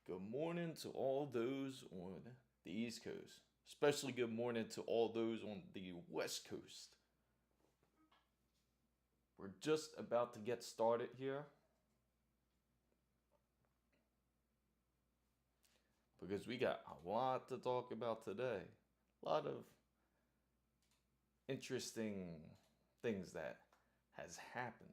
Good morning to all those on the East Coast. Especially good morning to all those on the West Coast. We're just about to get started here because we got a lot to talk about today. A lot of interesting things that has happened.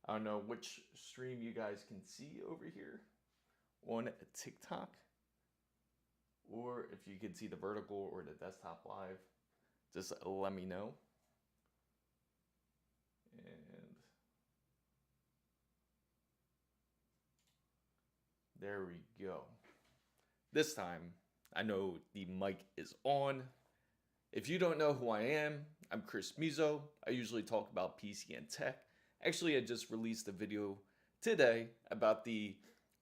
I don't know which stream you guys can see over here on TikTok, or if you can see the vertical or the desktop live, just let me know. And there we go. This time, I know the mic is on. If you don't know who I am, I'm Chris Mizo. I usually talk about PC and tech. Actually, I just released a video today about the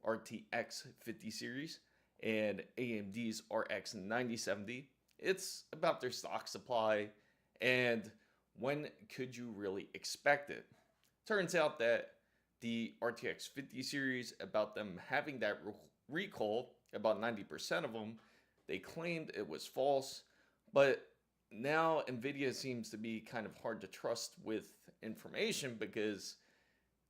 RTX 50 series and AMD's RX 9070. It's about their stock supply and when could you really expect it. Turns out that the RTX 50 series, about them having that recall, about 90% of them, they claimed it was false, but now NVIDIA seems to be kind of hard to trust with information because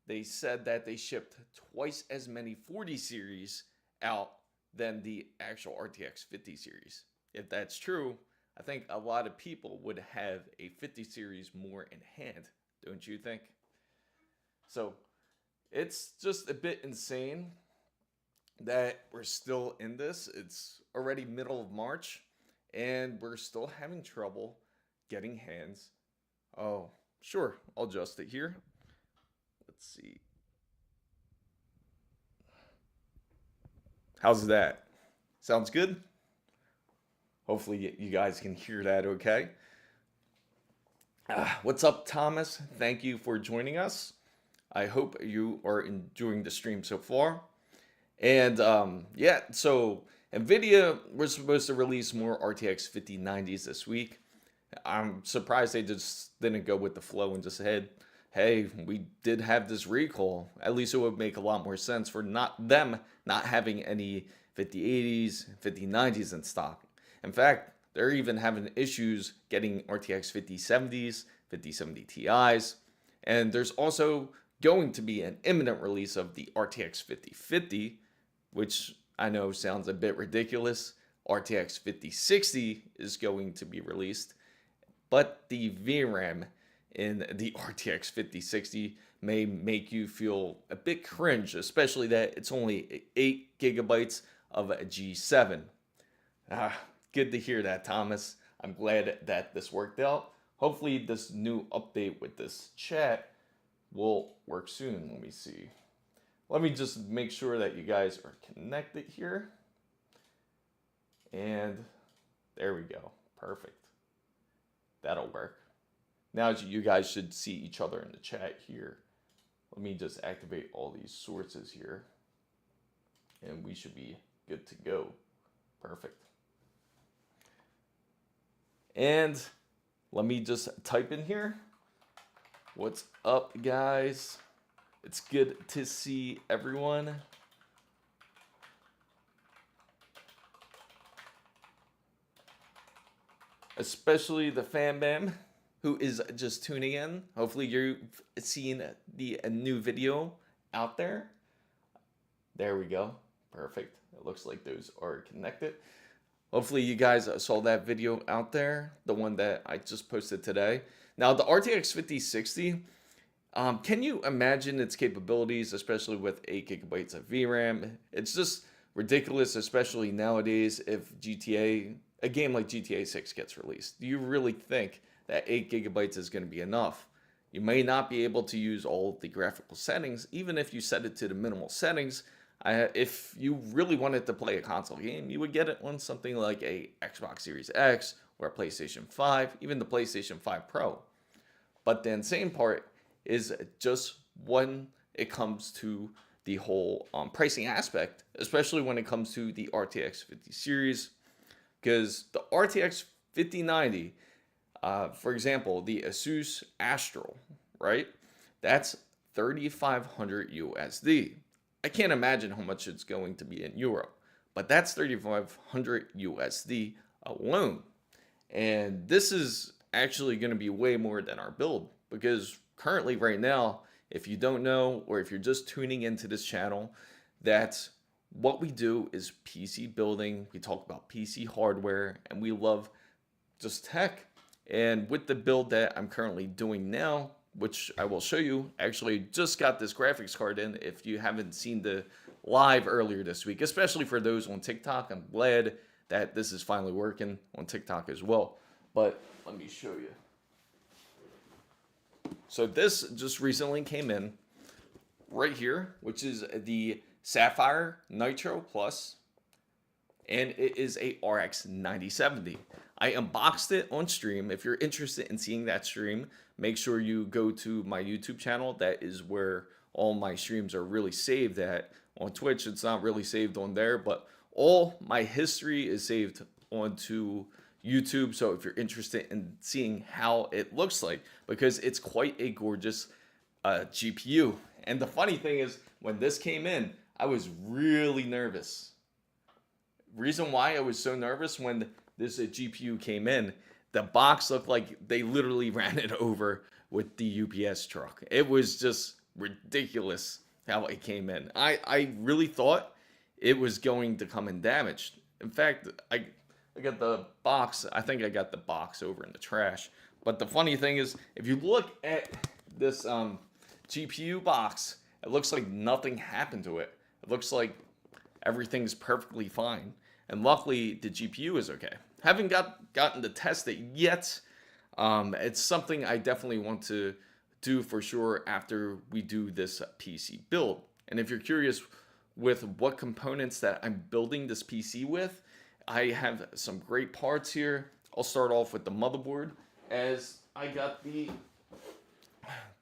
they said that they shipped twice as many 40 series out than the actual RTX 50 series. If that's true, I think a lot of people would have a 50 series more in hand, don't you think? So it's just a bit insane that we're still in this. It's already middle of March and we're still having trouble getting hands. Oh, sure, I'll adjust it here. Let's see. How's that? Sounds good? Hopefully you guys can hear that okay. What's up, Thomas? Thank you for joining us. I hope you are enjoying the stream so far. And yeah, so NVIDIA was supposed to release more RTX 5090s this week. I'm surprised they just didn't go with the flow and just said, hey, we did have this recall. At least it would make a lot more sense for not having any 5080s, 5090s in stock. In fact, they're even having issues getting RTX 5070s, 5070 Ti's, and there's also going to be an imminent release of the RTX 5050, which I know sounds a bit ridiculous. RTX 5060 is going to be released, but the VRAM in the RTX 5060 may make you feel a bit cringe, especially that it's only 8 gigabytes of a G7. Good to hear that, Thomas. I'm glad that this worked out. Hopefully this new update with this chat will work soon. Let me see. Let me just make sure that you guys are connected here. And there we go. Perfect. That'll work. Now you guys should see each other in the chat here. Let me just activate all these sources here. And we should be good to go. Perfect. And let me just type in here. What's up, guys? It's good to see everyone. Especially the fan bam who is just tuning in. Hopefully you've seen the new video out there. There we go. Perfect. It looks like those are connected. Hopefully you guys saw that video out there, the one that I just posted today. Now the RTX 5060, can you imagine its capabilities, especially with 8 gigabytes of VRAM? It's just ridiculous, especially nowadays if a game like GTA 6 gets released. Do you really think that 8 gigabytes is going to be enough? You may not be able to use all of the graphical settings, even if you set it to the minimal settings. If you really wanted to play a console game, you would get it on something like a Xbox Series X or a PlayStation 5, even the PlayStation 5 Pro. But the insane part is just when it comes to the whole pricing aspect, especially when it comes to the RTX 50 series, because the RTX 5090, for example, the ASUS Astral, right? That's 3,500 USD. I can't imagine how much it's going to be in Europe, but that's 3,500 USD alone. And this is actually going to be way more than our build, because currently right now, if you don't know, or if you're just tuning into this channel, that's what we do is PC building. We talk about PC hardware, and we love just tech. And with the build that I'm currently doing now, which I will show you, actually just got this graphics card in. If you haven't seen the live earlier this week, especially for those on TikTok, I'm glad that this is finally working on TikTok as well. But let me show you. So this just recently came in right here, which is the Sapphire Nitro Plus, and it is a RX 9070. I unboxed it on stream. If you're interested in seeing that stream, make sure you go to my YouTube channel. That is where all my streams are really saved at. On Twitch, it's not really saved on there, but all my history is saved onto YouTube. So if you're interested in seeing how it looks like, because it's quite a gorgeous GPU. And the funny thing is, when this came in, I was really nervous. Reason why I was so nervous when this GPU came in, the box looked like they literally ran it over with the UPS truck. It was just ridiculous how it came in. I really thought it was going to come in damaged. In fact, I got the box. I think I got the box over in the trash. But the funny thing is, if you look at this GPU box, it looks like nothing happened to it. It looks like everything's perfectly fine. And luckily, the GPU is okay. Haven't gotten to test it yet. It's something I definitely want to do for sure after we do this PC build. And if you're curious with what components that I'm building this PC with, I have some great parts here. I'll start off with the motherboard, as I got the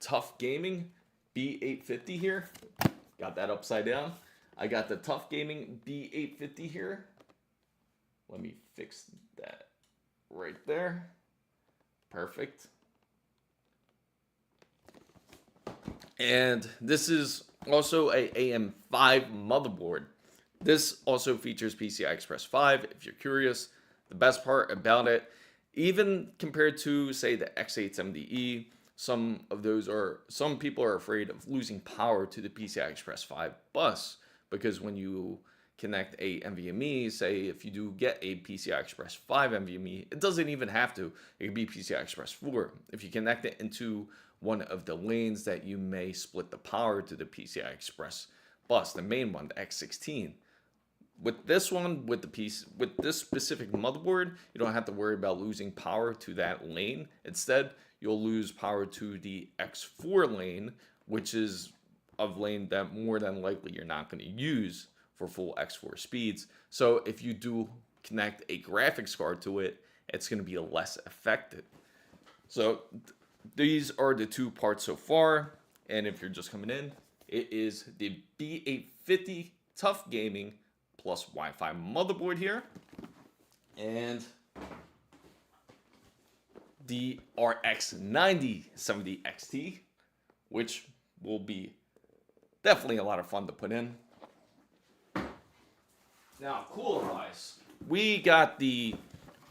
Tough Gaming B850 here. Got that upside down. I got the Tough Gaming B850 here. Let me fix that right there. Perfect. And this is also a AM5 motherboard. This also features PCI Express 5. If you're curious, the best part about it, even compared to, say, the X870E, some people are afraid of losing power to the PCI Express 5 bus, because when you connect a NVMe, say if you do get a PCI Express 5 NVMe, it doesn't even have to. It could be PCI Express 4. If you connect it into one of the lanes, that you may split the power to the PCI Express bus, the main one, the X16. With this one, with this specific motherboard, you don't have to worry about losing power to that lane. Instead, you'll lose power to the X4 lane, which is a lane that more than likely you're not going to use for full X4 speeds. So if you do connect a graphics card to it, it's going to be less affected. So these are the two parts so far. And if you're just coming in, it is the B850 Tough Gaming plus Wi-Fi motherboard here, and the RX 9070 XT, which will be definitely a lot of fun to put in. Now, cooler-wise, we got the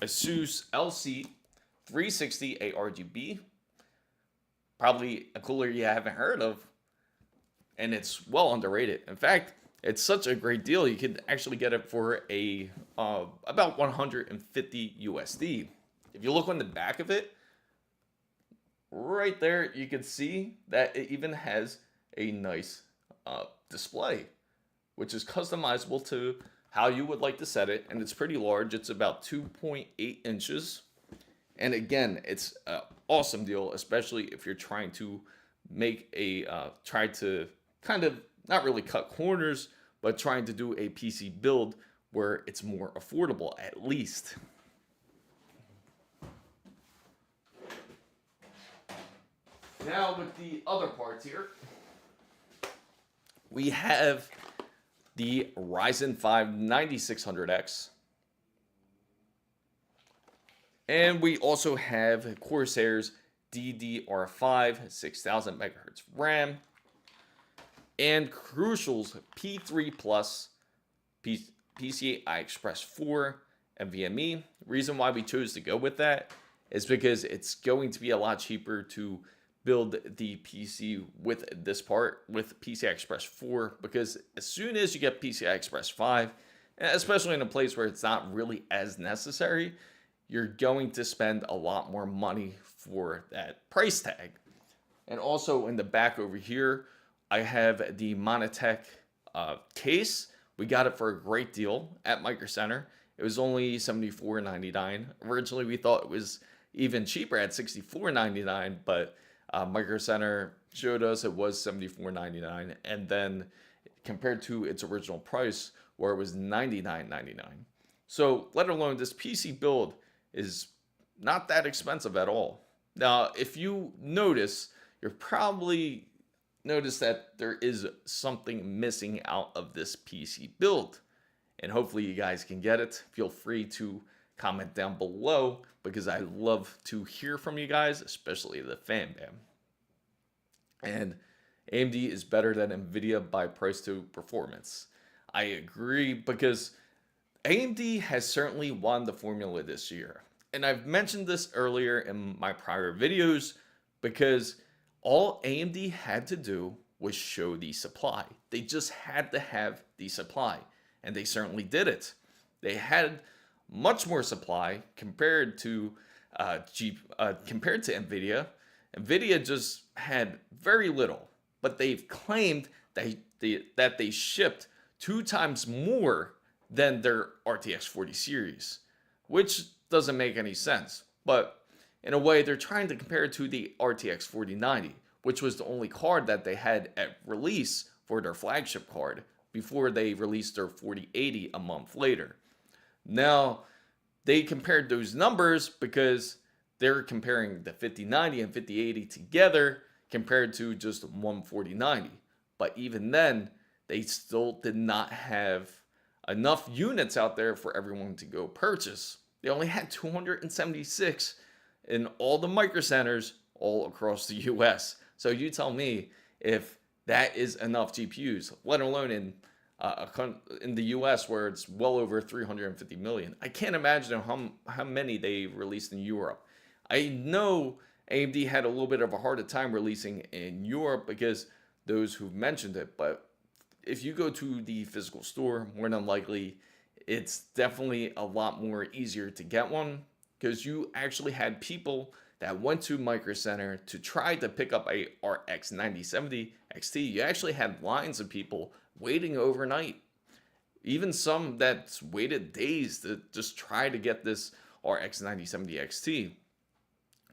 ASUS LC360 ARGB, probably a cooler you haven't heard of, and it's well underrated. In fact, it's such a great deal. You can actually get it for a about 150 USD. If you look on the back of it, right there, you can see that it even has a nice display, which is customizable to how you would like to set it. And it's pretty large. It's about 2.8 inches. And again, it's an awesome deal, especially if you're trying to make a, try to kind of not really cut corners, but trying to do a PC build where it's more affordable, at least. Now with the other parts here, we have the Ryzen 5 9600X. And we also have Corsair's DDR5 6000 MHz RAM and Crucial's P3 Plus PCI Express 4 NVMe. Reason why we chose to go with that is because it's going to be a lot cheaper to build the PC with this part, with PCI Express 4, because as soon as you get PCI Express 5, especially in a place where it's not really as necessary, you're going to spend a lot more money for that price tag. And also in the back over here, I have the Monitech case. We got it for a great deal at Micro Center. It was only $74.99. Originally, we thought it was even cheaper at $64.99, but Micro Center showed us it was $74.99, and then compared to its original price, where it was $99.99. So, let alone this PC build is not that expensive at all. Now, if you notice, you'll probably notice that there is something missing out of this PC build. And hopefully you guys can get it. Feel free to comment down below because I love to hear from you guys, especially the fan bam. And AMD is better than NVIDIA by price to performance. I agree because AMD has certainly won the formula this year. And I've mentioned this earlier in my prior videos because all AMD had to do was show the supply. They just had to have the supply, and they certainly did it. They had much more supply compared to NVIDIA. NVIDIA just had very little, but they've claimed that they shipped 2 times more than their RTX 40 series, which doesn't make any sense. But in a way, they're trying to compare it to the RTX 4090, which was the only card that they had at release for their flagship card before they released their 4080 a month later. Now, they compared those numbers because they're comparing the 5090 and 5080 together compared to just one 4090. But even then, they still did not have enough units out there for everyone to go purchase. They only had 276 in all the micro centers all across the US. So you tell me if that is enough GPUs, let alone in the US where it's well over 350 million. I can't imagine how many they released in Europe. I know AMD had a little bit of a harder time releasing in Europe because those who've mentioned it, but if you go to the physical store, more than likely, it's definitely a lot more easier to get one because you actually had people that went to Micro Center to try to pick up a RX 9070 XT. You actually had lines of people waiting overnight. Even some that waited days to just try to get this RX 9070 XT.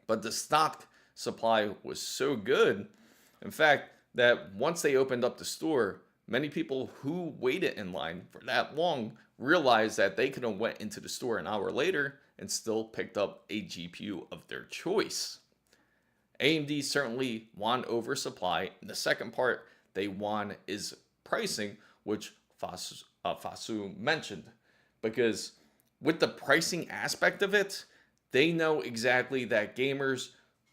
But the stock supply was so good, in fact, that once they opened up the store, many people who waited in line for that long realized that they could have went into the store an hour later and still picked up a GPU of their choice. AMD certainly won over supply. And the second part they won is pricing, which Fasu mentioned. Because with the pricing aspect of it, they know exactly that gamers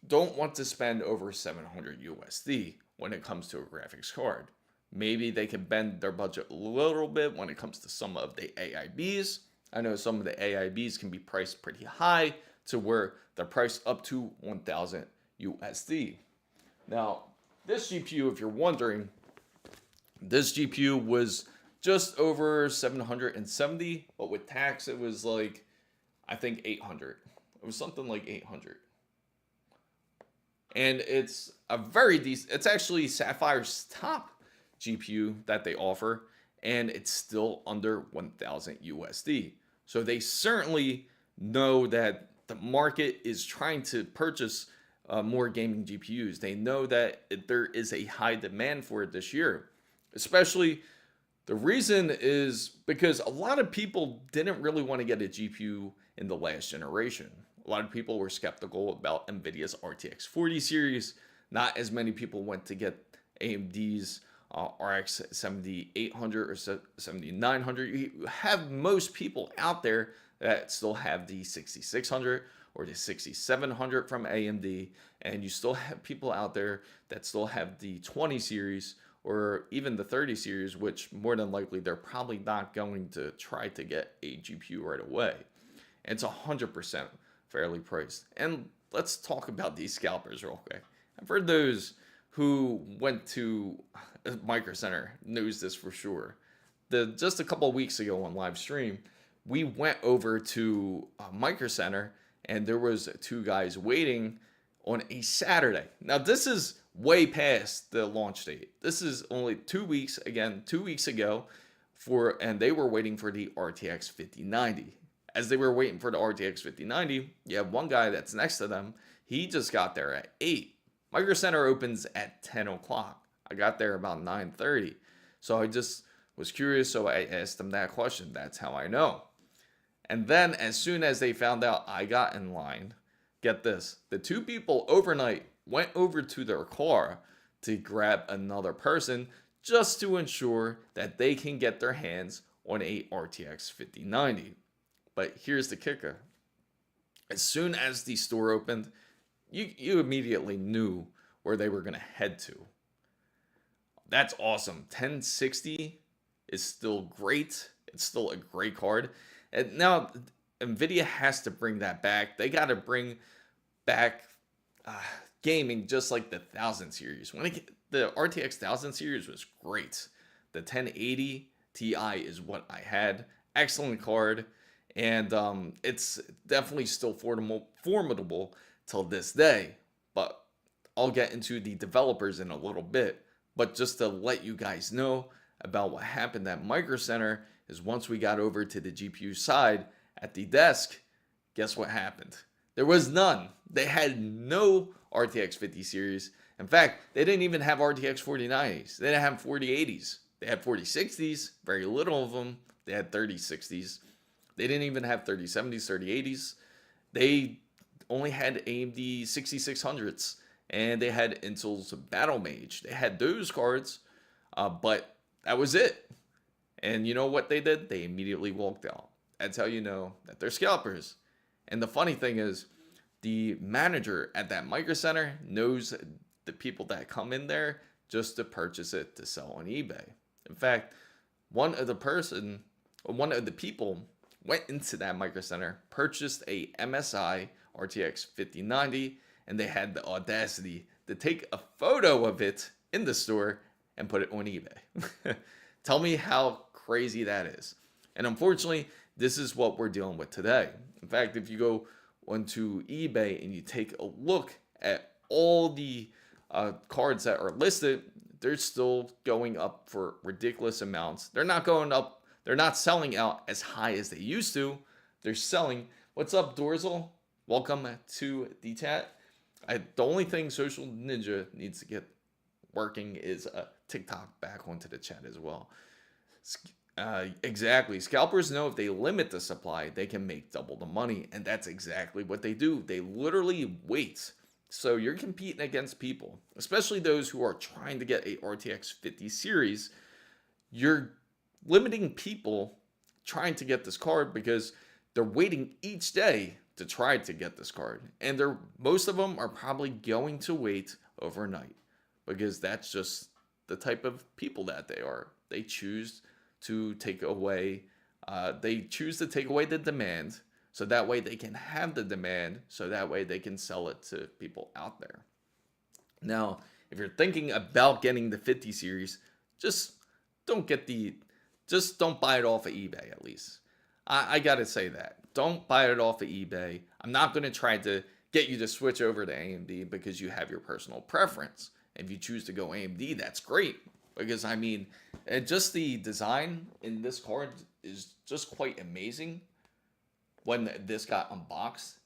don't want to spend over 700 USD when it comes to a graphics card. Maybe they can bend their budget a little bit when it comes to some of the AIBs. I know some of the AIBs can be priced pretty high to where they're priced up to 1,000 USD. Now, this GPU, if you're wondering, this GPU was just over 770, but with tax, it was like, I think 800. It was something like 800. And it's a very decent, it's actually Sapphire's top GPU that they offer, and it's still under 1,000 USD. So they certainly know that the market is trying to purchase more gaming GPUs. They know that there is a high demand for it this year. Especially, the reason is because a lot of people didn't really want to get a GPU in the last generation. A lot of people were skeptical about NVIDIA's RTX 40 series. Not as many people went to get AMD's RX 7800 or 7900. You have most people out there that still have the 6600 or the 6700 from AMD, and you still have people out there that still have the 20 series or even the 30 series, which more than likely they're probably not going to try to get a GPU right away. And it's 100% fairly priced. And let's talk about these scalpers real quick. And for those who went to Micro Center knows this for sure. Just a couple of weeks ago on live stream, we went over to Micro Center, and there was two guys waiting on a Saturday. Now this is way past the launch date. This is only 2 weeks, again, 2 weeks ago, and they were waiting for the RTX 5090. As they were waiting for the RTX 5090, you have one guy that's next to them. He just got there at 8. Micro Center opens at 10 o'clock. I got there about 9:30. So I just was curious, so I asked them that question. That's how I know. And then as soon as they found out I got in line, get this, the two people overnight went over to their car to grab another person just to ensure that they can get their hands on a RTX 5090. But here's the kicker. As soon as the store opened, you immediately knew where they were going to head to. That's awesome. 1060 is still great. It's still a great card. And now NVIDIA has to bring that back. They got to bring back gaming just like the 1000 series. The RTX 1000 series was great. The 1080 Ti is what I had. Excellent card. And it's definitely still formidable till this day. But I'll get into the developers in a little bit. But just to let you guys know about what happened at Micro Center is once we got over to the GPU side at the desk, guess what happened? There was none. They had no RTX 50 series. In fact, they didn't even have RTX 4090s. They didn't have 4080s. They had 4060s, very little of them. They had 3060s. They didn't even have 3070s, 3080s. They only had AMD 6600s. And they had Intel's Battle Mage. They had those cards, but that was it. And you know what they did? They immediately walked out. That's how you know that they're scalpers. And the funny thing is, the manager at that Micro Center knows the people that come in there just to purchase it to sell on eBay. In fact, one of the people went into that Micro Center, purchased a MSI RTX 5090, and they had the audacity to take a photo of it in the store and put it on eBay. Tell me how crazy that is. And unfortunately, this is what we're dealing with today. In fact, if you go onto eBay and you take a look at all the cards that are listed, they're still going up for ridiculous amounts. They're not going up. They're not selling out as high as they used to. They're selling. What's up, Dorzel? Welcome to DTAT. The only thing Social Ninja needs to get working is TikTok back onto the chat as well. Exactly. Scalpers know if they limit the supply, they can make double the money. And that's exactly what they do. They literally wait. So you're competing against people, especially those who are trying to get a RTX 50 series. You're limiting people trying to get this card because they're waiting each day to try to get this card. And most of them are probably going to wait overnight because that's just the type of people that they are. They choose to take away the demand so that way they can have the demand so that way they can sell it to people out there. Now, if you're thinking about getting the 50 series, just don't buy it off of eBay at least. I gotta say that. Don't buy it off of eBay. I'm not going to try to get you to switch over to AMD because you have your personal preference. If you choose to go AMD, that's great. Because, I mean, just the design in this card is just quite amazing when this got unboxed.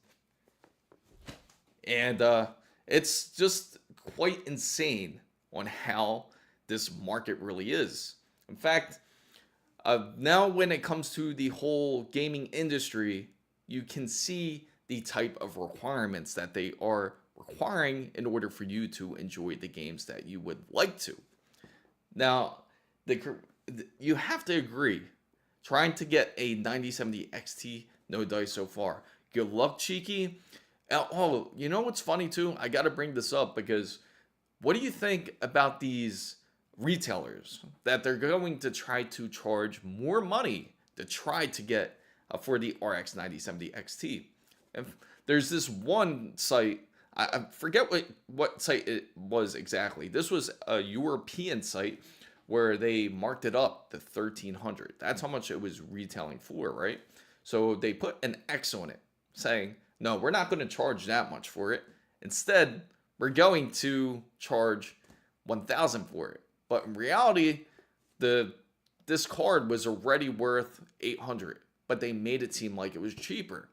And it's just quite insane on how this market really is. In fact, now when it comes to the whole gaming industry, you can see the type of requirements that they are requiring in order for you to enjoy the games that you would like to. Now, you have to agree, trying to get a 9070 XT, no dice so far. Good luck, Cheeky. Oh, you know what's funny too? I got to bring this up because what do you think about these retailers that they're going to try to charge more money to try to get for the RX 9070 XT? And there's this one site, I forget what site it was exactly. This was a European site where they marked it up to 1,300. That's how much it was retailing for, right? So they put an X on it saying, no, we're not going to charge that much for it. Instead, we're going to charge 1,000 for it. But in reality, this card was already worth 800, but they made it seem like it was cheaper.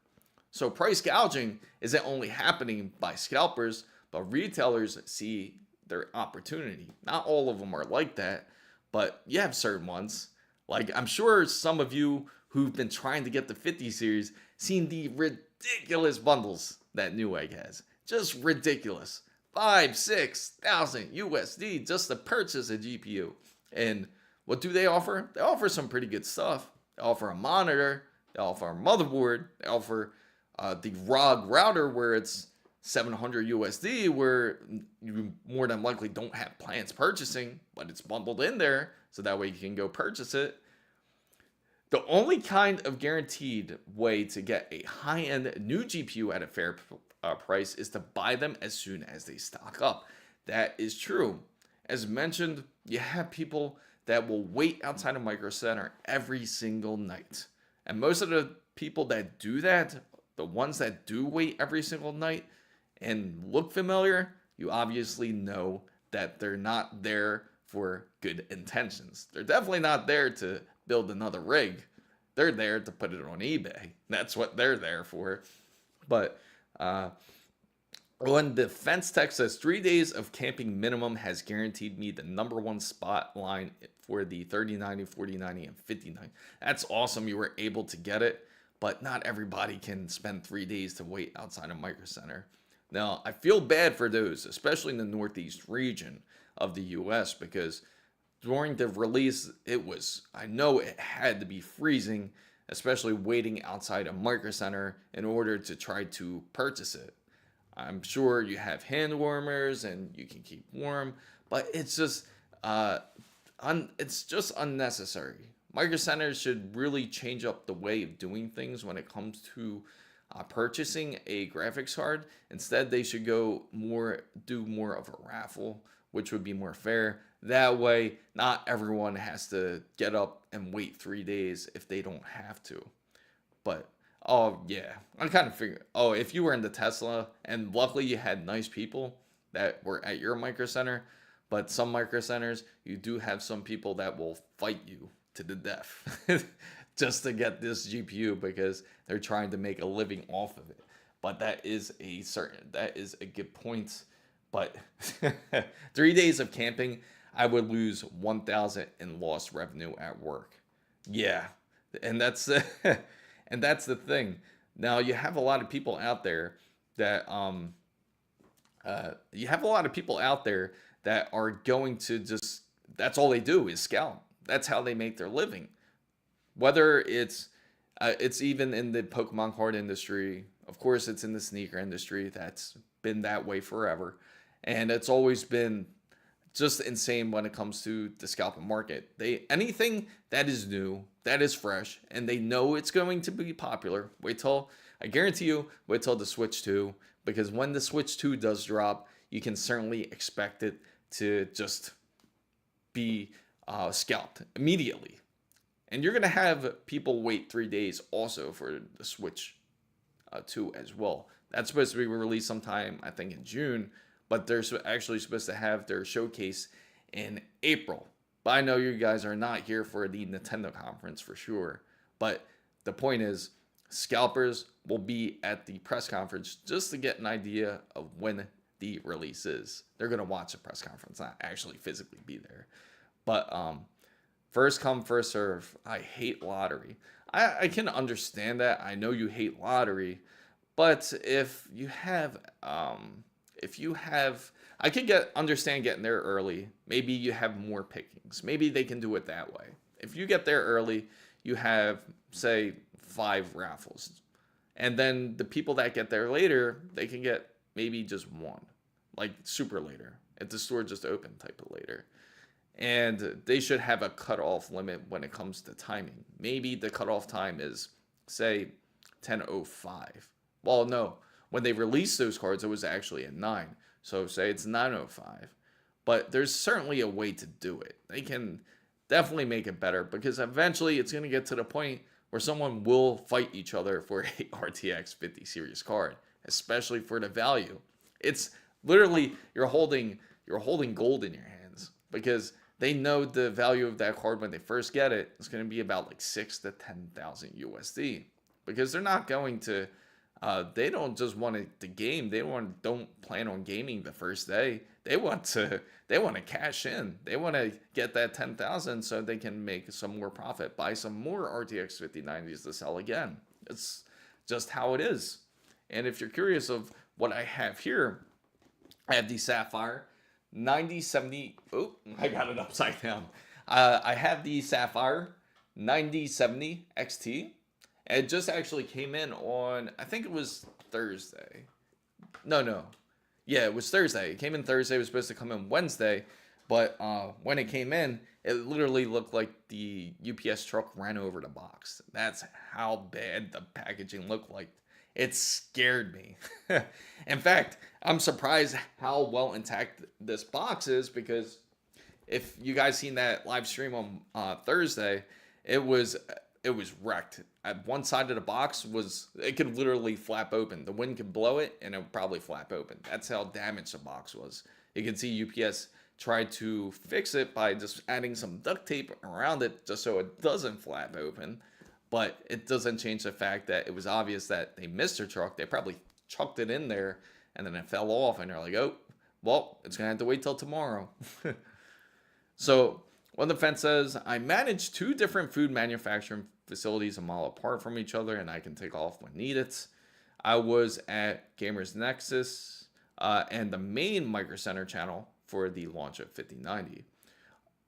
So price gouging isn't only happening by scalpers, but retailers see their opportunity. Not all of them are like that, but you have certain ones. Like I'm sure some of you who've been trying to get the 50 series seen the ridiculous bundles that Newegg has. Just ridiculous. 5,000-6,000 USD just to purchase a GPU. And what do they offer? They offer some pretty good stuff. They offer a monitor. They offer a motherboard. They offer the ROG router where it's 700 USD, where you more than likely don't have plans purchasing, but it's bundled in there, so that way you can go purchase it. The only kind of guaranteed way to get a high-end new GPU at a fair price is to buy them as soon as they stock up. That is true. As mentioned, you have people that will wait outside of Micro Center every single night. And most of the people that do that, the ones that do wait every single night and look familiar, you obviously know that they're not there for good intentions. They're definitely not there to build another rig. They're there to put it on eBay. That's what they're there for. But when the Fence Tech says 3 days of camping minimum has guaranteed me the #1 spot line for the 3090, 4090, and 5090. That's awesome. You were able to get it, but not everybody can spend 3 days to wait outside of Micro Center. Now, I feel bad for those, especially in the Northeast region of the US, because during the release, I know it had to be freezing, especially waiting outside a Micro Center in order to try to purchase it. I'm sure you have hand warmers and you can keep warm, but it's just unnecessary. Micro Centers should really change up the way of doing things when it comes to purchasing a graphics card. Instead, they should do more of a raffle, which would be more fair. That way, not everyone has to get up and wait 3 days if they don't have to. But, oh yeah, I kind of figured, if you were in the Tesla, and luckily you had nice people that were at your Micro Center, but some Micro Centers, you do have some people that will fight you to the death just to get this GPU because they're trying to make a living off of it. But that is a good point. But 3 days of camping, I would lose 1,000 in lost revenue at work. Yeah, and that's and that's the thing. Now you have a lot of people out there that are going to just, that's all they do is scalp. That's how they make their living. Whether it's even in the Pokemon card industry, of course it's in the sneaker industry. That's been that way forever. And it's always been just insane when it comes to the scalping market. Anything that is new, that is fresh, and they know it's going to be popular. I guarantee you, wait till the Switch 2, because when the Switch 2 does drop, you can certainly expect it to just be scalped immediately. And you're going to have people wait 3 days also for the Switch 2 as well. That's supposed to be released sometime, I think, in June. But they're actually supposed to have their showcase in April. But I know you guys are not here for the Nintendo conference for sure. But the point is, scalpers will be at the press conference just to get an idea of when the release is. They're going to watch the press conference, not actually physically be there. But first come, first serve. I hate lottery. I can understand that. I know you hate lottery. But if you have if you have, I could understand getting there early. Maybe you have more pickings. Maybe they can do it that way. If you get there early, you have, say, 5 raffles. And then the people that get there later, they can get maybe just 1, like super later. If the store just opened type of later. And they should have a cutoff limit when it comes to timing. Maybe the cutoff time is, say, 10:05. Well, no. When they released those cards, it was actually at 9. So say it's 9:05. But there's certainly a way to do it. They can definitely make it better, because eventually it's going to get to the point where someone will fight each other for a RTX 50 series card, especially for the value. It's literally you're holding gold in your hands, because they know the value of that card when they first get it. It's going to be about like 6,000 to 10,000 USD, because they're not going to. They don't just want to game. They don't plan on gaming the first day. They want to cash in. They want to get that 10,000 so they can make some more profit, buy some more RTX 5090s to sell again. It's just how it is. And if you're curious of what I have here, I have the Sapphire 9070. Oh, I got it upside down. I have the Sapphire 9070 XT. It just actually came in on, I think it was Thursday. No. Yeah, it was Thursday. It came in Thursday. It was supposed to come in Wednesday. But when it came in, it literally looked like the UPS truck ran over the box. That's how bad the packaging looked like. It scared me. In fact, I'm surprised how well intact this box is, because if you guys seen that live stream on Thursday, it was wrecked. At one side of the box it could literally flap open. The wind could blow it and it would probably flap open. That's how damaged the box was. You can see UPS tried to fix it by just adding some duct tape around it just so it doesn't flap open. But it doesn't change the fact that it was obvious that they missed their truck. They probably chucked it in there and then it fell off, and they're like, oh, well, it's going to have to wait till tomorrow. So what the fence says, I manage 2 different food manufacturing facilities a mile apart from each other, and I can take off when needed. I was at Gamers Nexus and the main Micro Center channel for the launch of 5090.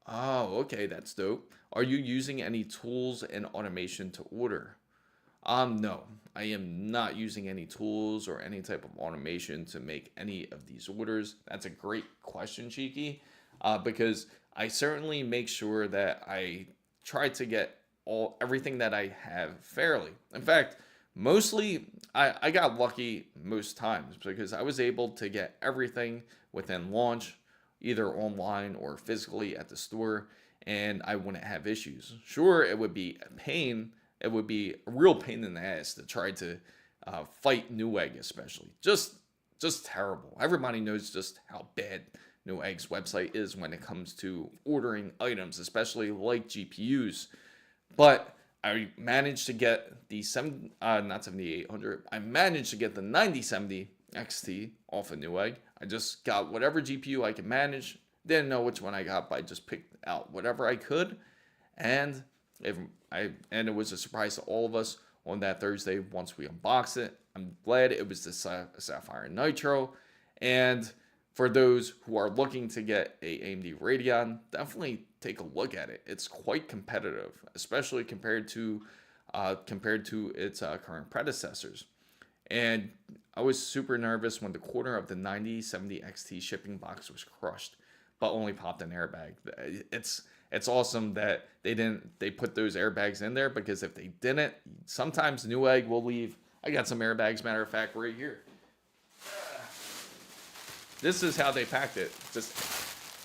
Oh, okay, that's dope. Are you using any tools and automation to order? No, I am not using any tools or any type of automation to make any of these orders. That's a great question, Cheeky, because I certainly make sure that I try to get everything that I have fairly. In fact, mostly I got lucky most times, because I was able to get everything within launch, either online or physically at the store, and I wouldn't have issues. Sure, it would be a pain. It would be a real pain in the ass to try to fight Newegg, especially. Just terrible. Everybody knows just how bad Newegg's website is when it comes to ordering items, especially like GPUs. But I managed to get the 7800. I managed to get the 9070 XT off of Newegg. I just got whatever GPU I could manage. Didn't know which one I got, but I just picked out whatever I could, and it was a surprise to all of us on that Thursday once we unboxed it. I'm glad it was the Sapphire Nitro, and for those who are looking to get a AMD Radeon, definitely take a look at it. It's quite competitive, especially compared to its current predecessors. And I was super nervous when the corner of the 9070 XT shipping box was crushed, but only popped an airbag. It's awesome that they put those airbags in there, because if they didn't, sometimes Newegg will leave. I got some airbags, matter of fact, right here. This is how they packed it.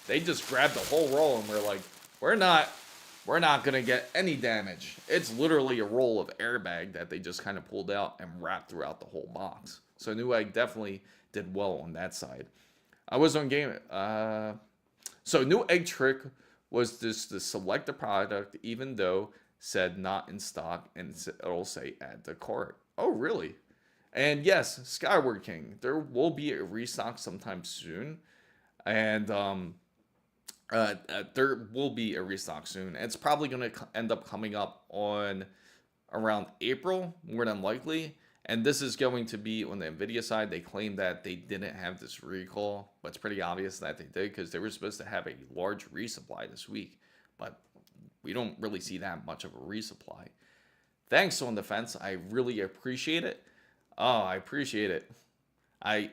They just grabbed the whole roll and were like, we're not gonna get any damage. It's literally a roll of airbag that they just kind of pulled out and wrapped throughout the whole box. So Newegg definitely did well on that side. I was on game. So Newegg trick was just to select the product, even though said not in stock, and it'll say add to cart. Oh, really? And yes, Skyward King, there will be a restock sometime soon, and there will be a restock soon. It's probably going to end up coming up on around April, more than likely, And this is going to be on the NVIDIA side. They claim that they didn't have this recall, but it's pretty obvious that they did because they were supposed to have a large resupply this week. But we don't really see that much of a resupply. Thanks on the fence. I really appreciate it. Oh, I appreciate it. I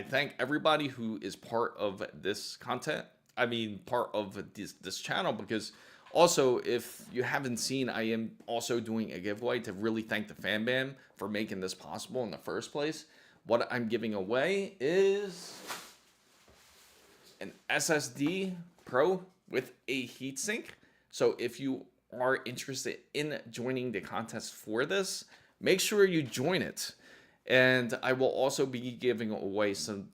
thank everybody who is part of this content. I mean, part of this channel, because also, if you haven't seen, I am also doing a giveaway to really thank the fan bam for making this possible in the first place. What I'm giving away is an SSD Pro with a heatsink. So if you are interested in joining the contest for this, make sure you join it. And I will also be giving away some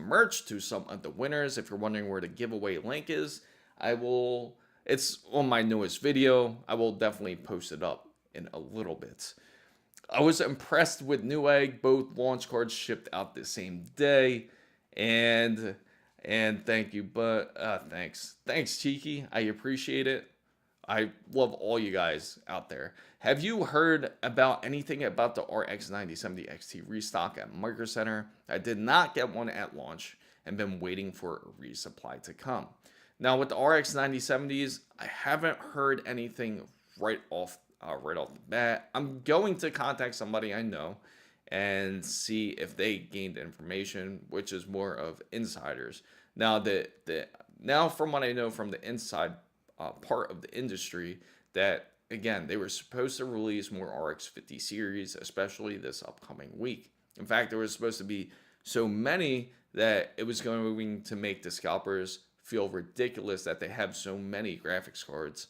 merch to some of the winners. If you're wondering where the giveaway link is, it's on my newest video. I will definitely post it up in a little bit. I was impressed with Newegg. Both launch cards shipped out the same day. And thank you, but thanks Cheeky. I appreciate it. I love all you guys out there. Have you heard about anything about the RX 9070 XT restock at Micro Center? I did not get one at launch and been waiting for a resupply to come. Now with the RX 9070s, I haven't heard anything right off the bat. I'm going to contact somebody I know and see if they gained information, which is more of insiders. Now now from what I know from the inside part of the industry, that again, they were supposed to release more RX 50 series, especially this upcoming week. In fact, there was supposed to be so many that it was going to make the scalpers feel ridiculous that they have so many graphics cards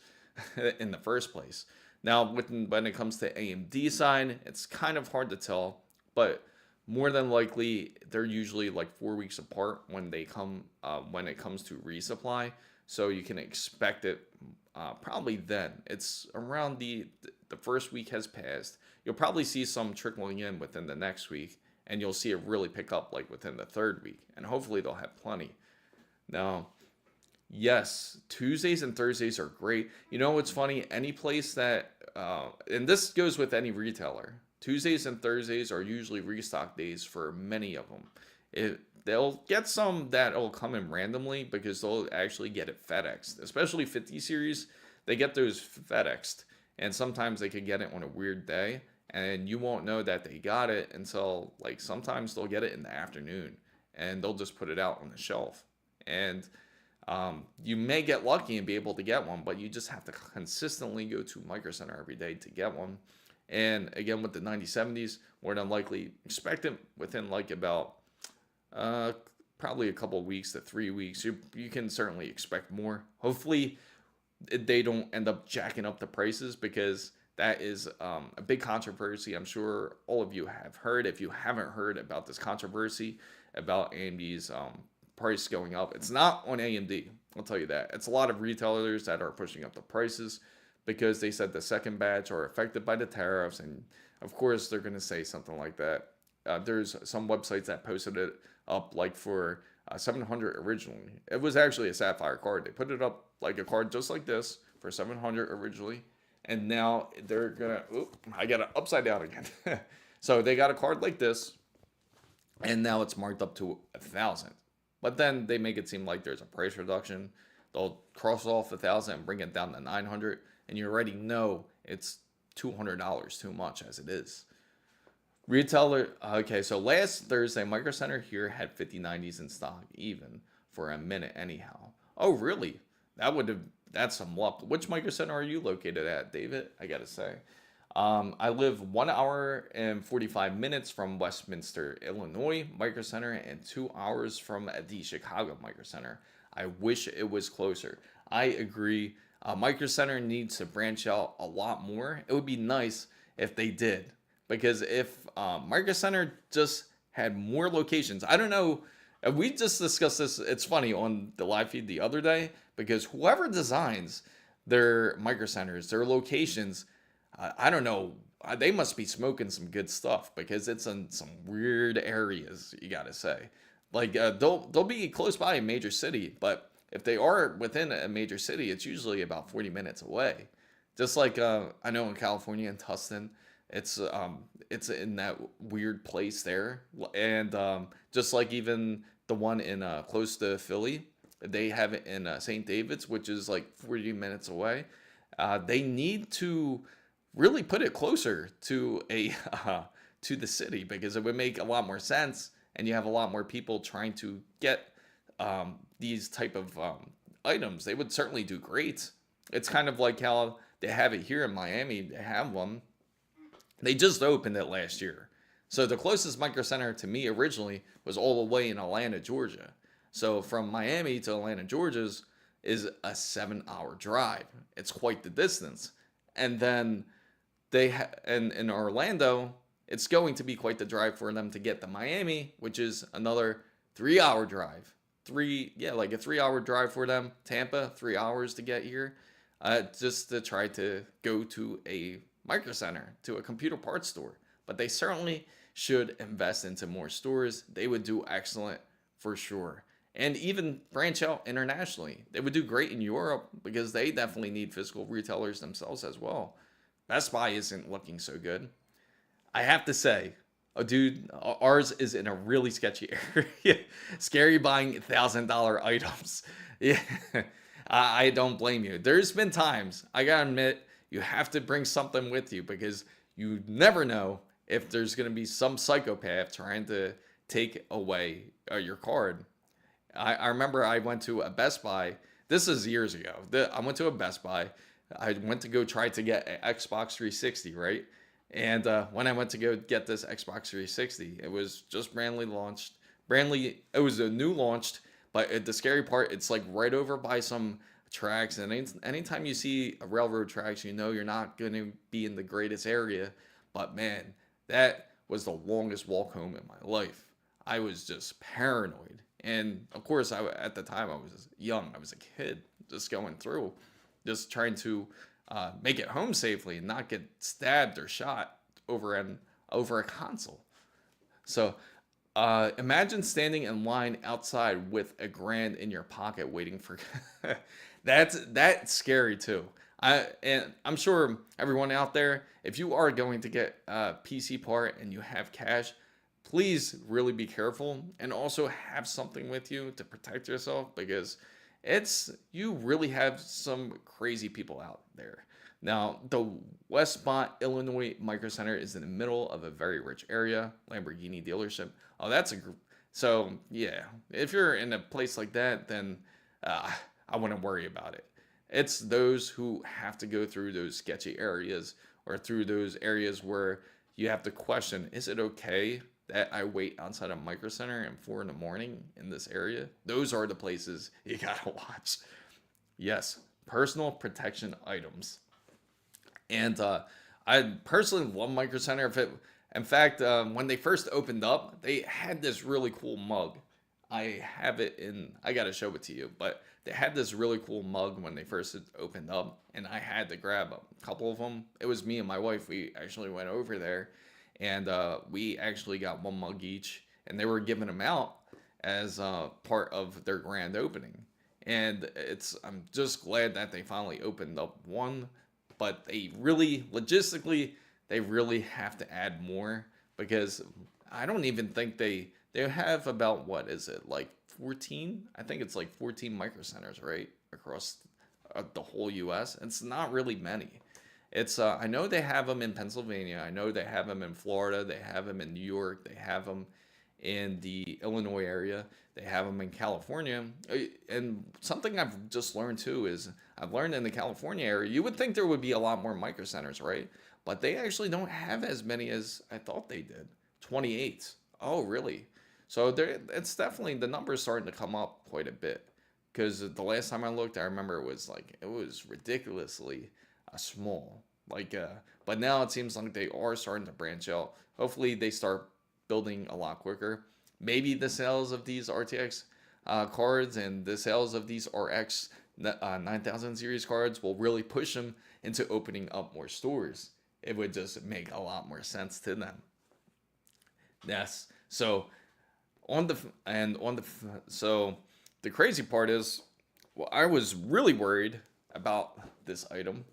in the first place. Now, when it comes to AMD side, it's kind of hard to tell, but more than likely, they're usually like 4 weeks apart when they come when it comes to resupply. So you can expect it probably then. It's around the first week has passed. You'll probably see some trickling in within the next week, and you'll see it really pick up like within the third week. And hopefully they'll have plenty. Now, yes, Tuesdays and Thursdays are great. You know what's funny? Any place that, and this goes with any retailer, Tuesdays and Thursdays are usually restock days for many of them. They'll get some that'll come in randomly because they'll actually get it FedExed, especially 50 series. They get those FedExed, and sometimes they could get it on a weird day, and you won't know that they got it until like sometimes they'll get it in the afternoon, and they'll just put it out on the shelf. And you may get lucky and be able to get one, but you just have to consistently go to Micro Center every day to get one. And again, with the 9070s, more than likely expect it within like about probably a couple of weeks to 3 weeks. You can certainly expect more. Hopefully they don't end up jacking up the prices, because that is a big controversy. I'm sure all of you have heard. If you haven't heard about this controversy about AMD's price going up, it's not on AMD, I'll tell you that. It's a lot of retailers that are pushing up the prices because they said the second batch are affected by the tariffs, and of course they're going to say something like that. There's some websites that posted it up like for 700 originally. It was actually a Sapphire card. They put it up like a card just like this for 700 originally, and now they're gonna, I got it upside down again. So they got a card like this, and now it's marked up to 1,000. But then they make it seem like there's a price reduction. They'll cross off 1,000 and bring it down to 900, and you already know it's $200 too much as it is. Retailer, okay, so last Thursday, Micro Center here had 5090s in stock, even for a minute anyhow. Oh, really? That's some luck. Which Micro Center are you located at, David? I gotta say. I live 1 hour and 45 minutes from Westminster, Illinois Micro Center, and 2 hours from the Chicago Micro Center. I wish it was closer. I agree. Micro Center needs to branch out a lot more. It would be nice if they did. Because if Micro Center just had more locations, I don't know, we just discussed this, it's funny, on the live feed the other day, because whoever designs their Micro Centers, their locations, I don't know, they must be smoking some good stuff, because it's in some weird areas, you gotta say. Like, they'll be close by a major city, but if they are within a major city, it's usually about 40 minutes away. Just like, I know in California, in Tustin, It's in that weird place there, and just like even the one in close to Philly, they have it in St. David's, which is like 40 minutes away. They need to really put it closer to a to the city because it would make a lot more sense, and you have a lot more people trying to get these type of items. They would certainly do great. It's kind of like how they have it here in Miami. They have one. They just opened it last year. So the closest Micro Center to me originally was all the way in Atlanta, Georgia. So from Miami to Atlanta, Georgia is a 7-hour drive. It's quite the distance. And then and in Orlando, it's going to be quite the drive for them to get to Miami, which is another 3-hour drive. Like a 3-hour drive for them. Tampa, 3 hours to get here. Just to try to go to a Micro Center, to a computer parts store. But they certainly should invest into more stores. They would do excellent for sure. And even branch out internationally. They would do great in Europe because they definitely need physical retailers themselves as well. Best Buy isn't looking so good. I have to say, oh dude, ours is in a really sketchy area. Scary buying $1,000 items. Yeah, I don't blame you. There's been times, I gotta admit, you have to bring something with you because you never know if there's going to be some psychopath trying to take away your card. I remember I went to a Best Buy. This is years ago. I went to a Best Buy. I went to go try to get an Xbox 360, right? And when I went to go get this Xbox 360, it was just brandly launched. It was a new launched, but the scary part, it's like right over by some tracks, and anytime you see a railroad tracks, you know you're not going to be in the greatest area. But man, that was the longest walk home in my life. I was just paranoid, and of course at the time I was young. I was a kid just going through, just trying to make it home safely and not get stabbed or shot over a console. So imagine standing in line outside with $1,000 in your pocket waiting for that's scary too. And I'm sure everyone out there, if you are going to get a PC part and you have cash, please really be careful and also have something with you to protect yourself because you really have some crazy people out there. Now, the Westmont, Illinois Micro Center is in the middle of a very rich area, Lamborghini dealership. Oh, so yeah, if you're in a place like that, then I wouldn't worry about it. It's those who have to go through those sketchy areas or through those areas where you have to question, is it okay that I wait outside a Micro Center at 4 a.m. in this area? Those are the places you gotta watch. Yes, personal protection items. And I personally love Micro Center. In fact, when they first opened up, they had this really cool mug. I have it I gotta show it to you, but they had this really cool mug when they first opened up, and I had to grab a couple of them. It was me and my wife. We actually went over there, and we actually got one mug each, and they were giving them out as part of their grand opening. And I'm just glad that they finally opened up one, but logistically, they really have to add more because I don't even think they have about, what is it, like 14? I think it's like 14 Micro Centers, right? Across the whole US. It's not really many. I know they have them in Pennsylvania. I know they have them in Florida. They have them in New York. They have them in the Illinois area. They have them in California. And something I've just learned too is I've learned in the California area, you would think there would be a lot more Micro Centers, right? But they actually don't have as many as I thought they did. 28. Oh, really? So it's definitely, the numbers starting to come up quite a bit. Because the last time I looked, I remember it was ridiculously small. But now it seems like they are starting to branch out. Hopefully they start building a lot quicker. Maybe the sales of these RTX cards and the sales of these RX 9000 series cards will really push them into opening up more stores. It would just make a lot more sense to them. Yes. So so the crazy part is, well, I was really worried about this item.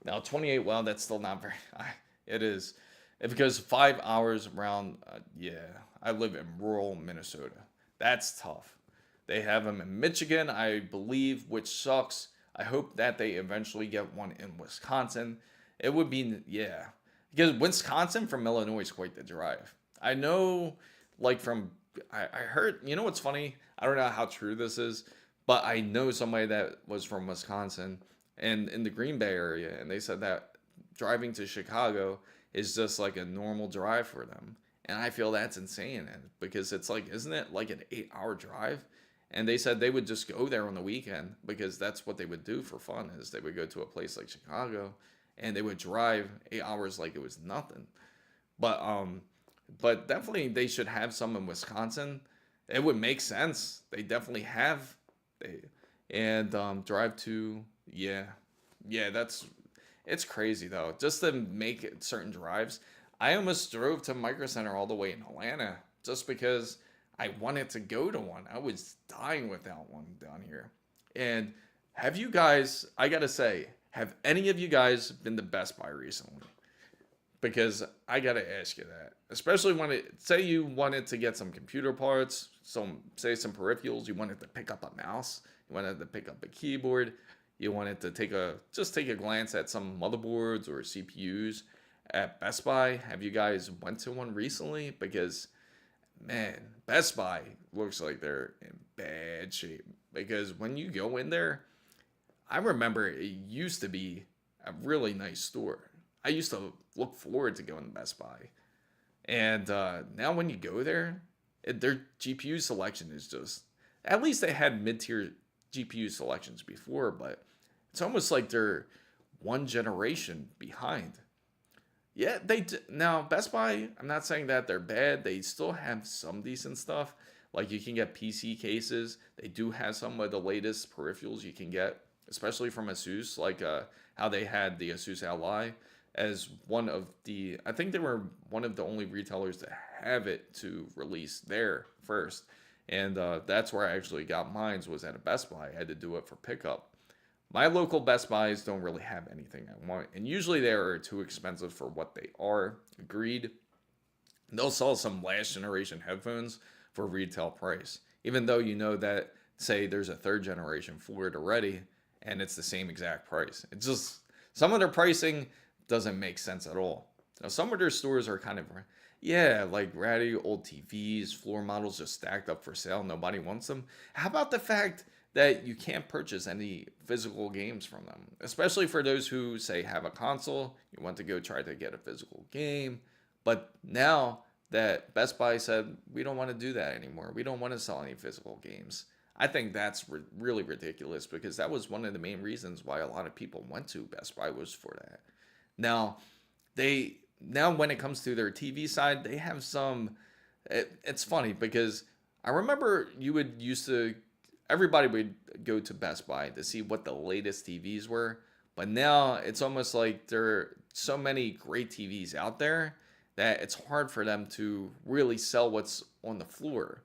Now 28, well, that's still not very high. It is. If it goes 5 hours around, yeah, I live in rural Minnesota. That's tough. They have them in Michigan, I believe, which sucks. I hope that they eventually get one in Wisconsin. It would be, yeah, because Wisconsin from Illinois is quite the drive. I know, like I heard, you know what's funny? I don't know how true this is, but I know somebody that was from Wisconsin and in the Green Bay area, and they said that driving to Chicago is just like a normal drive for them. And I feel that's insane because it's like, isn't it like an 8 hour drive? And they said they would just go there on the weekend because that's what they would do for fun is they would go to a place like Chicago and they would drive 8 hours like it was nothing. But definitely they should have some in Wisconsin. It would make sense. They definitely have they and drive to yeah, that's it's crazy though. Just to make it certain drives. I almost drove to Micro Center all the way in Atlanta just because I wanted to go to one. I was dying without one down here. And have you guys, I gotta say, have any of you guys been to Best Buy recently? Because I gotta ask you that. Especially when say you wanted to get some computer parts, some peripherals, you wanted to pick up a mouse, you wanted to pick up a keyboard, you wanted to take a glance at some motherboards or CPUs at Best Buy. Have you guys went to one recently? Because man, Best Buy looks like they're in bad shape. Because when you go in there, I remember it used to be a really nice store. I used to look forward to going to Best Buy. And now when you go there, their GPU selection is just, at least they had mid-tier GPU selections before, but it's almost like they're one generation behind. Yeah, now Best Buy, I'm not saying that they're bad. They still have some decent stuff. Like you can get PC cases. They do have some of the latest peripherals you can get, especially from ASUS, like how they had the ASUS Ally as one of the, I think they were one of the only retailers to have it to release there first. And that's where I actually got mine, was at a Best Buy. I had to do it for pickup. My local Best Buys don't really have anything I want, and usually they are too expensive for what they are. Agreed. They'll sell some last generation headphones for retail price, even though you know that, say, there's a third generation for it already, and it's the same exact price. It's just, some of their pricing doesn't make sense at all. Now, some of their stores are kind of, yeah, like ratty old TVs, floor models just stacked up for sale. Nobody wants them. How about the fact that you can't purchase any physical games from them, especially for those who say have a console, you want to go try to get a physical game. But now that Best Buy said, we don't want to do that anymore. We don't want to sell any physical games. I think that's really ridiculous because that was one of the main reasons why a lot of people went to Best Buy was for that. Now when it comes to their TV side, they have some, it's funny because I remember everybody would go to Best Buy to see what the latest TVs were. But now it's almost like there are so many great TVs out there that it's hard for them to really sell what's on the floor.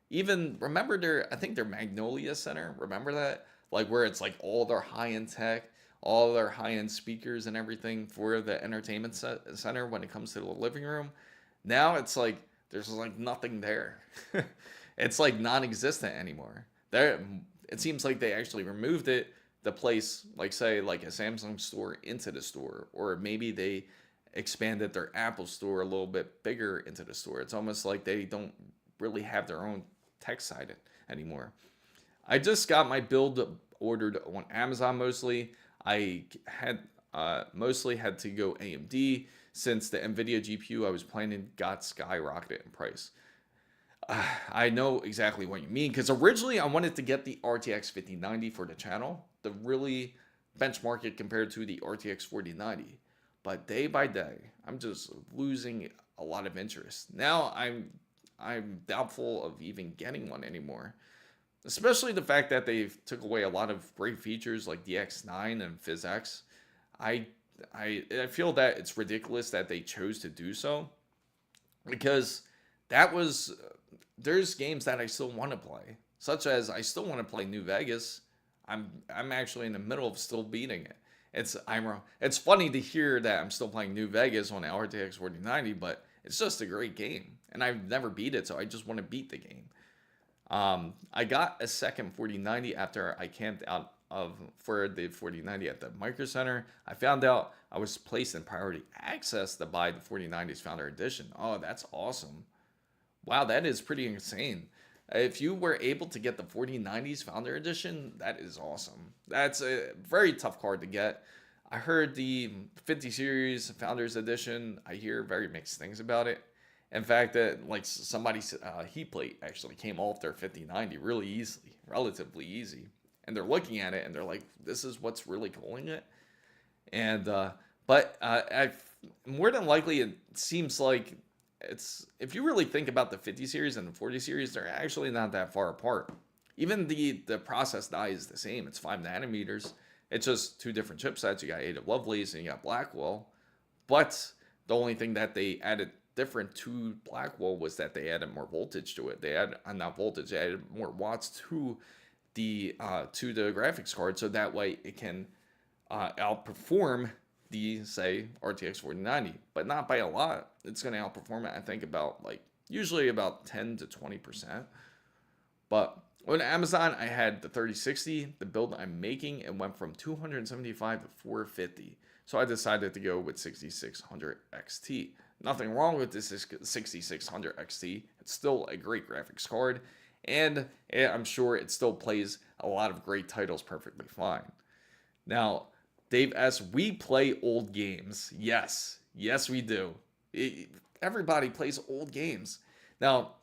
Even, remember I think their Magnolia Center, remember that? Like where it's like all their high-end tech, all their high-end speakers and everything for the entertainment center when it comes to the living room. Now it's like, there's like nothing there. It's like non-existent anymore. It seems like they actually removed the place, like say like a Samsung store into the store, or maybe they expanded their Apple store a little bit bigger into the store. It's almost like they don't really have their own tech side anymore. I just got my build ordered on Amazon mostly. I had mostly had to go AMD since the NVIDIA GPU I was planning got skyrocketed in price. I know exactly what you mean, because originally I wanted to get the RTX 5090 for the channel to really benchmark it compared to the RTX 4090. But day by day, I'm just losing a lot of interest. Now I'm doubtful of even getting one anymore, especially the fact that they've took away a lot of great features like DX9 and PhysX. I feel that it's ridiculous that they chose to do so, because there's games that I still want to play, such as I still want to play New Vegas. I'm actually in the middle of still beating it. It's funny to hear that I'm still playing New Vegas on the RTX 4090, but it's just a great game, and I've never beat it, so I just want to beat the game. I got a second 4090 after I camped out for the 4090 at the Micro Center. I found out I was placed in priority access to buy the 4090's Founder Edition. Oh, that's awesome. Wow, that is pretty insane. If you were able to get the 4090's Founder Edition, that is awesome. That's a very tough card to get. I heard the 50 Series Founders Edition, I hear very mixed things about it. In fact, that like somebody's heat plate actually came off their 5090 really easily, relatively easy. And they're looking at it and they're like, this is what's really cooling it. And more than likely, it seems like if you really think about the 50 series and the 40 series, they're actually not that far apart. Even the process die is the same. It's 5 nanometers. It's just 2 different chipsets. You got Ada Lovelace and you got Blackwell. But the only thing that they added different to Blackwell was that they added more voltage to it. They added not voltage, they added more watts to the graphics card, so that way it can outperform the, say, RTX 4090, but not by a lot. It's going to outperform it, I think, about usually about 10 to 20%. But on Amazon, I had the 3060, the build I'm making, and went from 275 to 450. So I decided to go with 6600 XT. Nothing wrong with this 6600 XT. It's still a great graphics card, and I'm sure it still plays a lot of great titles perfectly fine. Now, Dave S., we play old games. Yes, we do. Everybody plays old games. Now,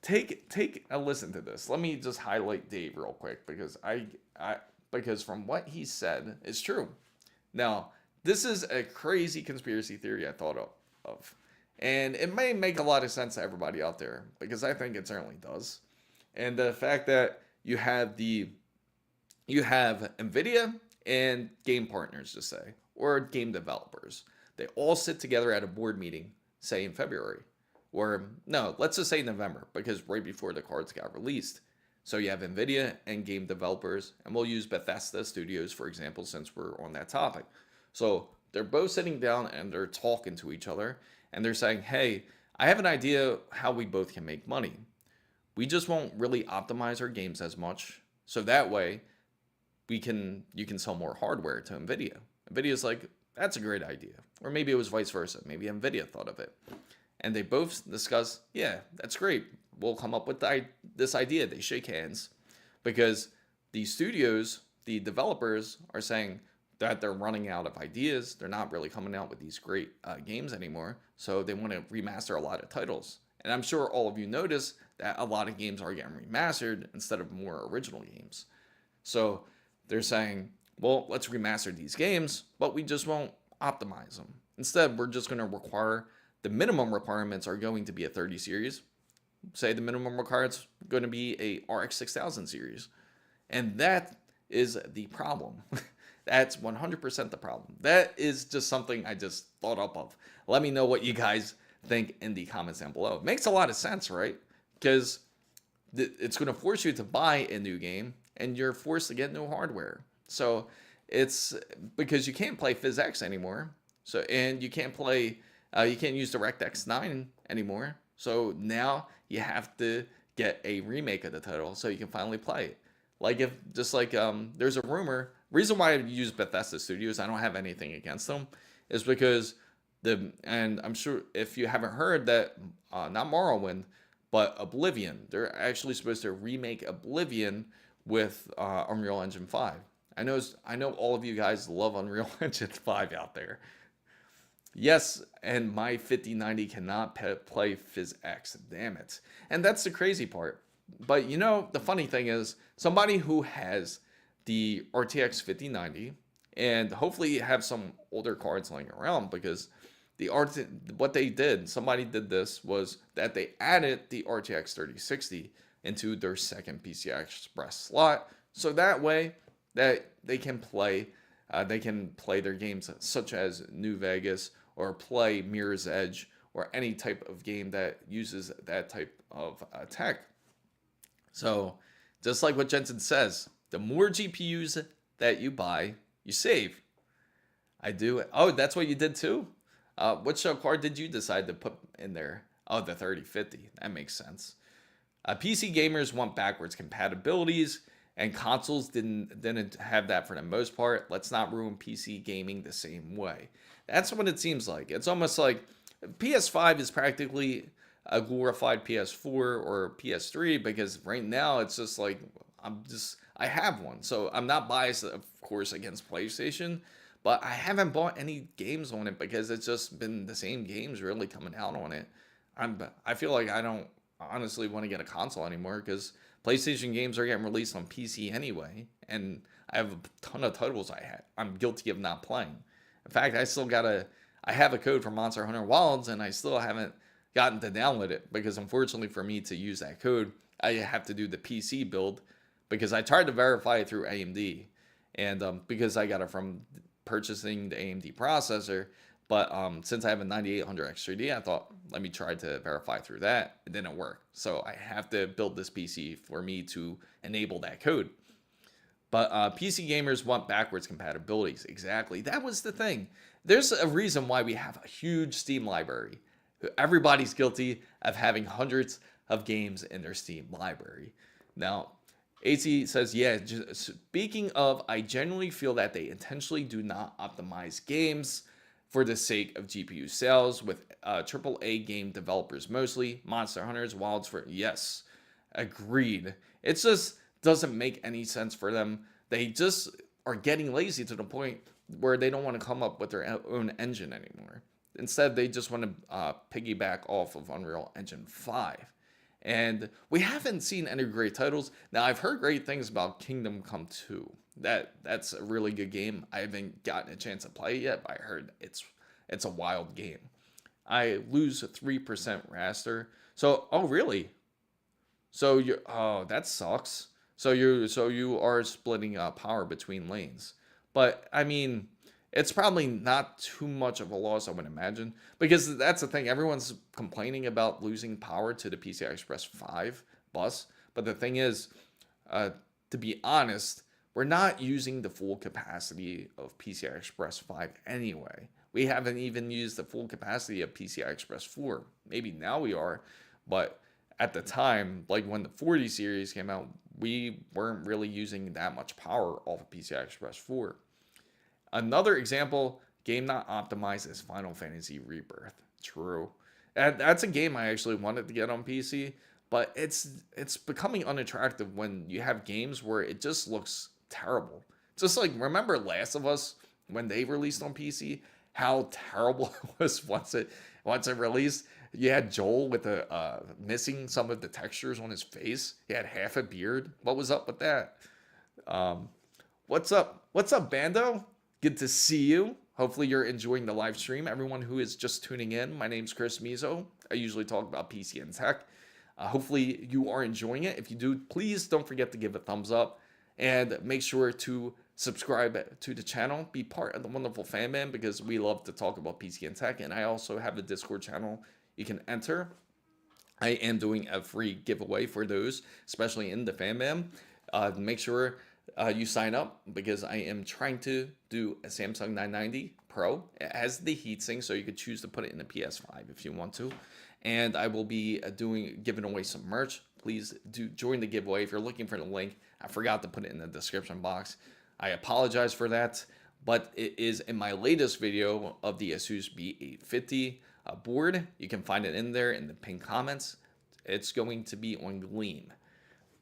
take a listen to this. Let me just highlight Dave real quick because because from what he said is true. Now, this is a crazy conspiracy theory I thought of. And it may make a lot of sense to everybody out there because I think it certainly does. And the fact that you have NVIDIA and game partners, to say, or game developers. They all sit together at a board meeting, say in February. Or no, let's just say November, because right before the cards got released. So you have NVIDIA and game developers, and we'll use Bethesda Studios, for example, since we're on that topic. So they're both sitting down and they're talking to each other, and they're saying, hey, I have an idea how we both can make money. We just won't really optimize our games as much, so that way you can sell more hardware to NVIDIA. NVIDIA's like, that's a great idea. Or maybe it was vice versa. Maybe NVIDIA thought of it. And they both discuss, yeah, that's great. We'll come up with this idea. They shake hands because the studios, the developers are saying that they're running out of ideas. They're not really coming out with these great games anymore. So they want to remaster a lot of titles. And I'm sure all of you notice that a lot of games are getting remastered instead of more original games. So they're saying, well, let's remaster these games, but we just won't optimize them. Instead, we're just going to require, the minimum requirements are going to be a 30 series. Say the minimum requirements are going to be a RX 6000 series. And that is the problem. That's 100% the problem. That is just something I just thought up of. Let me know what you guys think in the comments down below. It makes a lot of sense, right? Because it's going to force you to buy a new game, and you're forced to get new hardware. So it's because you can't play PhysX anymore. So, and you can't play, you can't use DirectX 9 anymore. So now you have to get a remake of the title so you can finally play it. There's a rumor, reason why I use Bethesda Studios, I don't have anything against them, is because and I'm sure if you haven't heard that, not Morrowind, but Oblivion, they're actually supposed to remake Oblivion with Unreal Engine 5. I know all of you guys love Unreal Engine 5 out there. Yes, and my 5090 cannot play PhysX, damn it. And that's the crazy part. But you know, the funny thing is, somebody who has the RTX 5090, and hopefully you have some older cards laying around, because what they did, somebody did this, was that they added the RTX 3060 into their second PCI Express slot, so that way that they can play their games such as New Vegas, or play Mirror's Edge, or any type of game that uses that type of tech. So just like what Jensen says, the more GPUs that you buy, you save. I do. Oh, that's what you did too? Which card did you decide to put in there? Oh, the 3050. That makes sense. PC gamers want backwards compatibilities, and consoles didn't have that for the most part. Let's not ruin PC gaming the same way. That's what it seems like. It's almost like PS5 is practically a glorified PS4 or PS3 because right now it's just like I have one, so I'm not biased, of course, against PlayStation, but I haven't bought any games on it because it's just been the same games really coming out on it. I feel like I don't honestly want to get a console anymore because PlayStation games are getting released on PC anyway, and I have a ton of titles I'm guilty of not playing. In fact, I have a code for Monster Hunter Wilds, and I still haven't gotten to download it because unfortunately for me to use that code, I have to do the PC build because I tried to verify it through AMD, and because I got it from purchasing the AMD processor. But since I have a 9800 X3D, I thought, let me try to verify through that. It didn't work. So I have to build this PC for me to enable that code. But PC gamers want backwards compatibilities. Exactly. That was the thing. There's a reason why we have a huge Steam library. Everybody's guilty of having hundreds of games in their Steam library. Now, AC says, yeah, speaking of, I generally feel that they intentionally do not optimize games for the sake of GPU sales with AAA game developers mostly. Monster Hunters, Wilds for, yes, agreed. It just doesn't make any sense for them. They just are getting lazy to the point where they don't want to come up with their own engine anymore. Instead, they just want to piggyback off of Unreal Engine 5. And we haven't seen any great titles. Now, I've heard great things about Kingdom Come 2. That's a really good game. I haven't gotten a chance to play it yet, but I heard it's a wild game. I lose 3% raster. So, oh really? So that sucks. So you are splitting power between lanes. But I mean, it's probably not too much of a loss, I would imagine, because that's the thing. Everyone's complaining about losing power to the PCI Express 5 bus, but the thing is, to be honest, we're not using the full capacity of PCI Express 5 anyway. We haven't even used the full capacity of PCI Express 4. Maybe now we are, but at the time, like when the 40 series came out, we weren't really using that much power off of PCI Express 4. Another example, game not optimized, is Final Fantasy Rebirth. True. And that's a game I actually wanted to get on PC, but it's becoming unattractive when you have games where it just looks terrible. Just like, remember Last of Us when they released on PC? How terrible it was once it released. You had Joel with missing some of the textures on his face. He had half a beard. What was up with that? What's up? What's up, Bando? Good to see you. Hopefully you're enjoying the live stream. Everyone who is just tuning in, my name's Chris Mizo. I usually talk about PC and tech. Hopefully you are enjoying it. If you do, please don't forget to give a thumbs up and make sure to subscribe to the channel. Be part of the wonderful fan band because we love to talk about PC and tech. And I also have a Discord channel you can enter. I am doing a free giveaway for those, especially in the fan band. Make sure you sign up because I am trying to do a Samsung 990 Pro. It has the heatsink, so you could choose to put it in the PS5 if you want to. And I will be giving away some merch. Please do join the giveaway. If you're looking for the link, I forgot to put it in the description box. I apologize for that, but it is in my latest video of the ASUS B850 board. You can find it in there in the pinned comments. It's going to be on Gleam.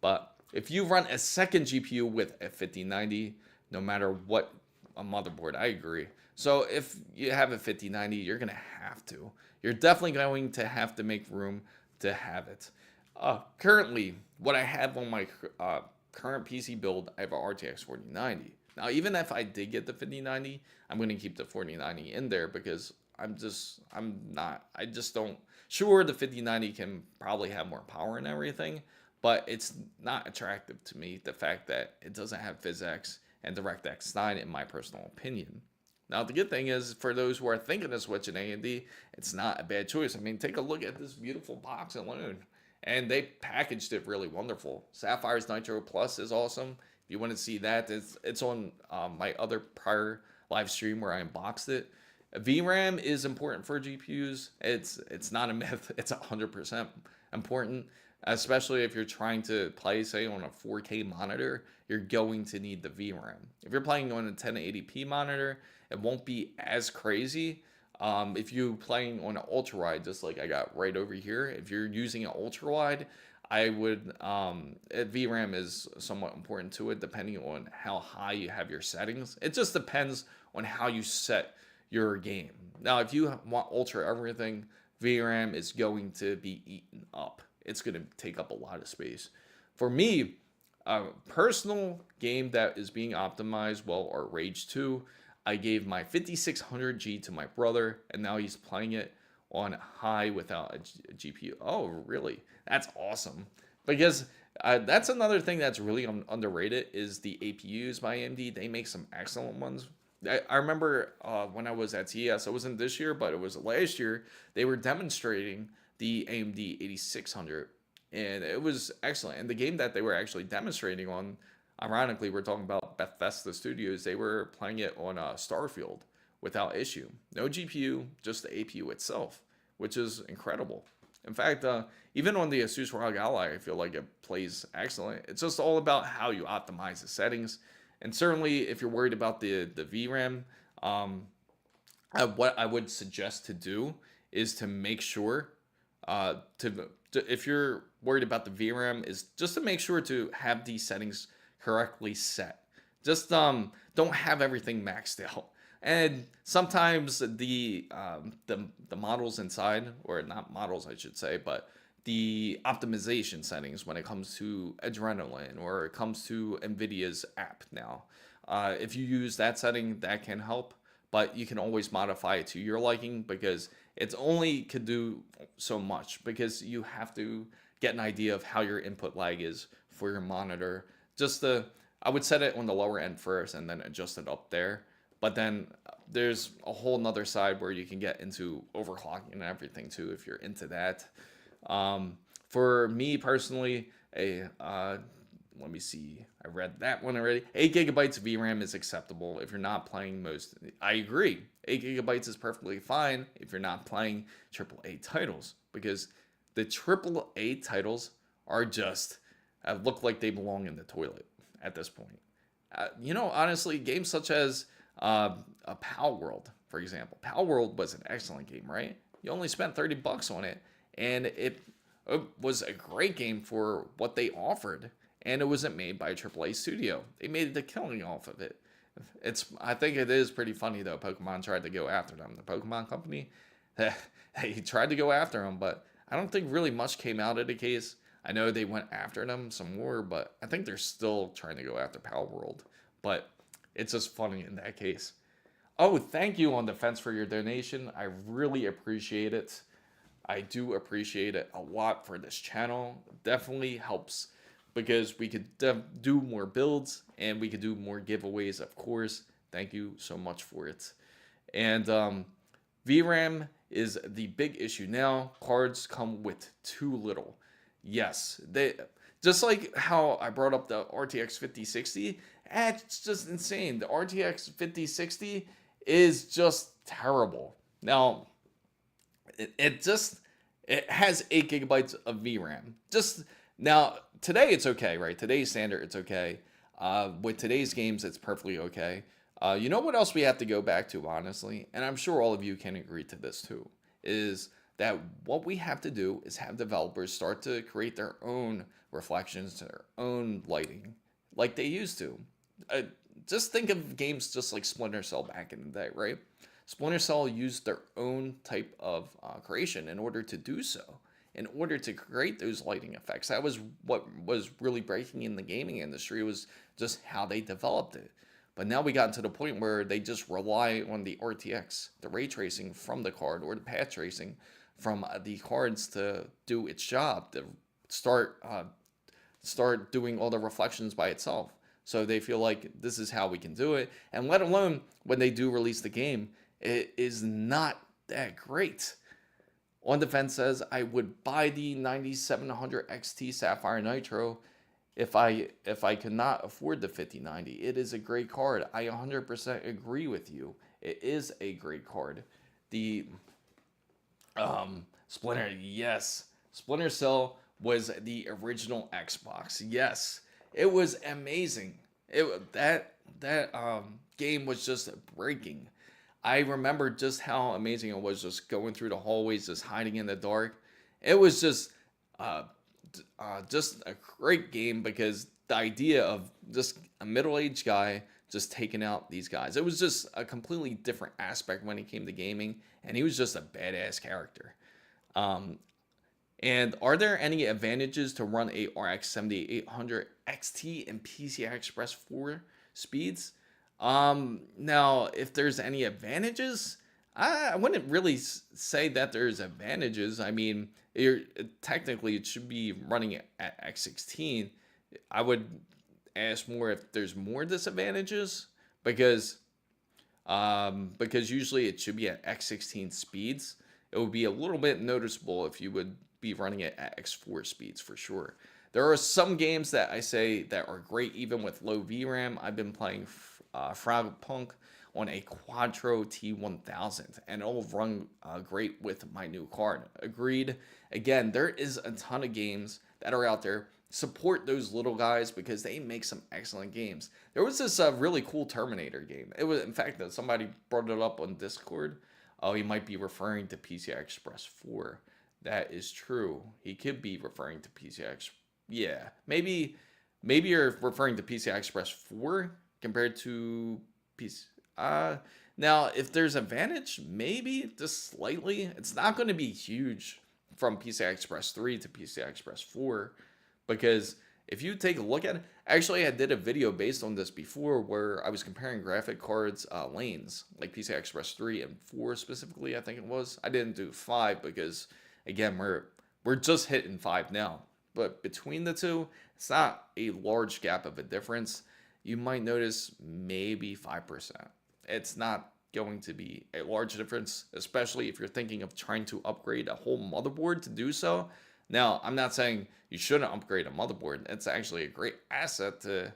But if you run a second GPU with a 5090, no matter what a motherboard, I agree. So if you have a 5090, you're going to have to. You're definitely going to have to make room to have it. Currently, what I have on my current PC build, I have a RTX 4090. Now, even if I did get the 5090, I'm going to keep the 4090 in there because I just don't. Sure, the 5090 can probably have more power and everything, but it's not attractive to me, the fact that it doesn't have PhysX and DirectX 9, in my personal opinion. Now, the good thing is, for those who are thinking of switching AMD, it's not a bad choice. I mean, take a look at this beautiful box alone. And they packaged it really wonderful. Sapphire's Nitro Plus is awesome. If you want to see that, it's on my other prior live stream where I unboxed it. VRAM is important for GPUs. It's not a myth. It's 100% important, especially if you're trying to play, say, on a 4K monitor. You're going to need the VRAM. If you're playing on a 1080p monitor, it won't be as crazy. If you're playing on an ultrawide, just like I got right over here, if you're using an ultrawide, I would, VRAM is somewhat important to it, depending on how high you have your settings. It just depends on how you set your game. Now, if you want ultra everything, VRAM is going to be eaten up. It's going to take up a lot of space. For me, a personal game that is being optimized well are Rage 2. I gave my 5600G to my brother, and now he's playing it on high without a GPU. Oh, really? That's awesome. Because that's another thing that's really underrated is the APUs by AMD. They make some excellent ones. I remember when I was at CES, it wasn't this year, but it was last year, they were demonstrating the AMD 8600, and it was excellent. And the game that they were actually demonstrating on, ironically, we're talking about Bethesda Studios, they were playing it on Starfield without issue. No GPU, just the APU itself, which is incredible. In fact, even on the ASUS ROG Ally, I feel like it plays excellent. It's just all about how you optimize the settings. And certainly, if you're worried about the VRAM, what I would suggest to do is to make sure, if you're worried about the VRAM, is just to make sure to have these settings correctly set. Just don't have everything maxed out. And sometimes the models inside, or not models, I should say, but the optimization settings when it comes to Adrenaline or it comes to NVIDIA's app now. If you use that setting, that can help, but you can always modify it to your liking because it's only could do so much because you have to get an idea of how your input lag is for your monitor. I would set it on the lower end first and then adjust it up there. But then there's a whole nother side where you can get into overclocking and everything too if you're into that. For me personally, let me see, I read that one already. 8 gigabytes of VRAM is acceptable if you're not playing most. I agree. 8 gigabytes is perfectly fine if you're not playing AAA titles, because the AAA titles are just look like they belong in the toilet at this point. Honestly, games such as a Power World, for example. Power World was an excellent game, right? You only spent $30 on it, and it was a great game for what they offered, and it wasn't made by a AAA studio. They made the killing off of it. I think it is pretty funny though. Pokemon tried to go after them. The Pokemon company, they tried to go after them, but I don't think really much came out of the case. I know they went after them some more, but I think they're still trying to go after Power World. But it's just funny in that case. Oh, thank you On Defense for your donation. I really appreciate it. I do appreciate it a lot for this channel. It definitely helps because we could do more builds and we could do more giveaways, of course. Thank you so much for it. And VRAM is the big issue now. Cards come with too little. Yes, just like how I brought up the RTX 5060, it's just insane. The RTX 5060 is just terrible. Now, it has 8 gigabytes of VRAM. Now, today it's okay, right? Today's standard, it's okay. With today's games, it's perfectly okay. You know what else we have to go back to, honestly? And I'm sure all of you can agree to this too, is that what we have to do is have developers start to create their own reflections, their own lighting, like they used to. Just think of games just like Splinter Cell back in the day, right? Splinter Cell used their own type of creation in order to do so, in order to create those lighting effects. That was what was really breaking in the gaming industry, was just how they developed it. But now we got to the point where they just rely on the RTX, the ray tracing from the card, or the path tracing from the cards to do its job, to start doing all the reflections by itself. So they feel like this is how we can do it. And let alone when they do release the game, it is not that great. On Defense says, I would buy the 9700 XT Sapphire Nitro if I could not afford the 5090, it is a great card. I 100% agree with you. It is a great card. The Splinter, yes. Splinter Cell was the original Xbox. Yes. It was amazing. That game was just breaking. I remember just how amazing it was, just going through the hallways, just hiding in the dark. It was uh, just a great game, because the idea of just a middle-aged guy just taking out these guys, it was just a completely different aspect when it came to gaming, and he was just a badass character. Um, and are there any advantages to run a RX 7800 XT in PCI Express 4 speeds? Now, if there's any advantages, I wouldn't really say that there's advantages. I mean, technically it should be running at X16. I would ask more if there's more disadvantages, because usually it should be at X16 speeds. It would be a little bit noticeable if you would be running it at X4 speeds for sure. There are some games that I say that are great even with low VRAM. I've been playing Fragpunk on a Quattro T1000, and it'll run great with my new card. Agreed. Again, there is a ton of games that are out there. Support those little guys, because they make some excellent games. There was this really cool Terminator game. It was, in fact, that somebody brought it up on Discord. Oh, he might be referring to PCI Express 4. That is true. He could be referring to PCI. Yeah, maybe you're referring to PCI Express 4 compared to PC. Now, if there's advantage, maybe just slightly. It's not going to be huge from PCI Express 3 to PCI Express 4, because if you take a look at it, actually I did a video based on this before where I was comparing graphic cards lanes, like PCI Express 3 and 4 specifically, I think it was. I didn't do 5 because, again, we're just hitting 5 now. But between the two, it's not a large gap of a difference. You might notice maybe 5%. It's not going to be a large difference, especially if you're thinking of trying to upgrade a whole motherboard to do so. Now, I'm not saying you shouldn't upgrade a motherboard. It's actually a great asset to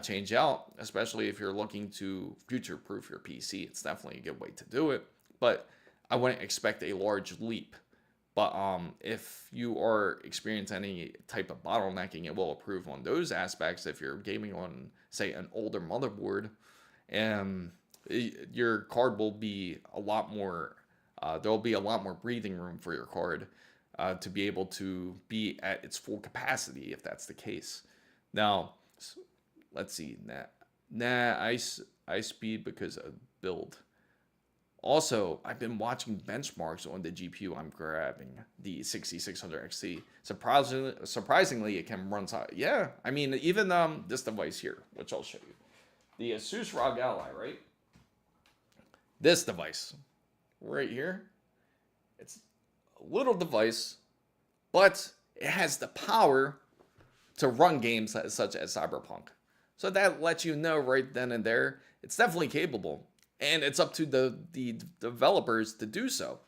change out, especially if you're looking to future-proof your PC. It's definitely a good way to do it, but I wouldn't expect a large leap. But if you are experiencing any type of bottlenecking, it will improve on those aspects. If you're gaming on, say, an older motherboard, and your card will be a lot more, there'll be a lot more breathing room for your card to be able to be at its full capacity, if that's the case. Now, let's see. I speed because of build. Also, I've been watching benchmarks on the GPU I'm grabbing, the 6600 XT. Surprisingly, it can run. Yeah, I mean, even this device here, which I'll show you, the ASUS ROG Ally, right? This device right here, it's a little device, but it has the power to run games such as Cyberpunk. So that lets you know right then and there, it's definitely capable. And it's up to the developers to do so.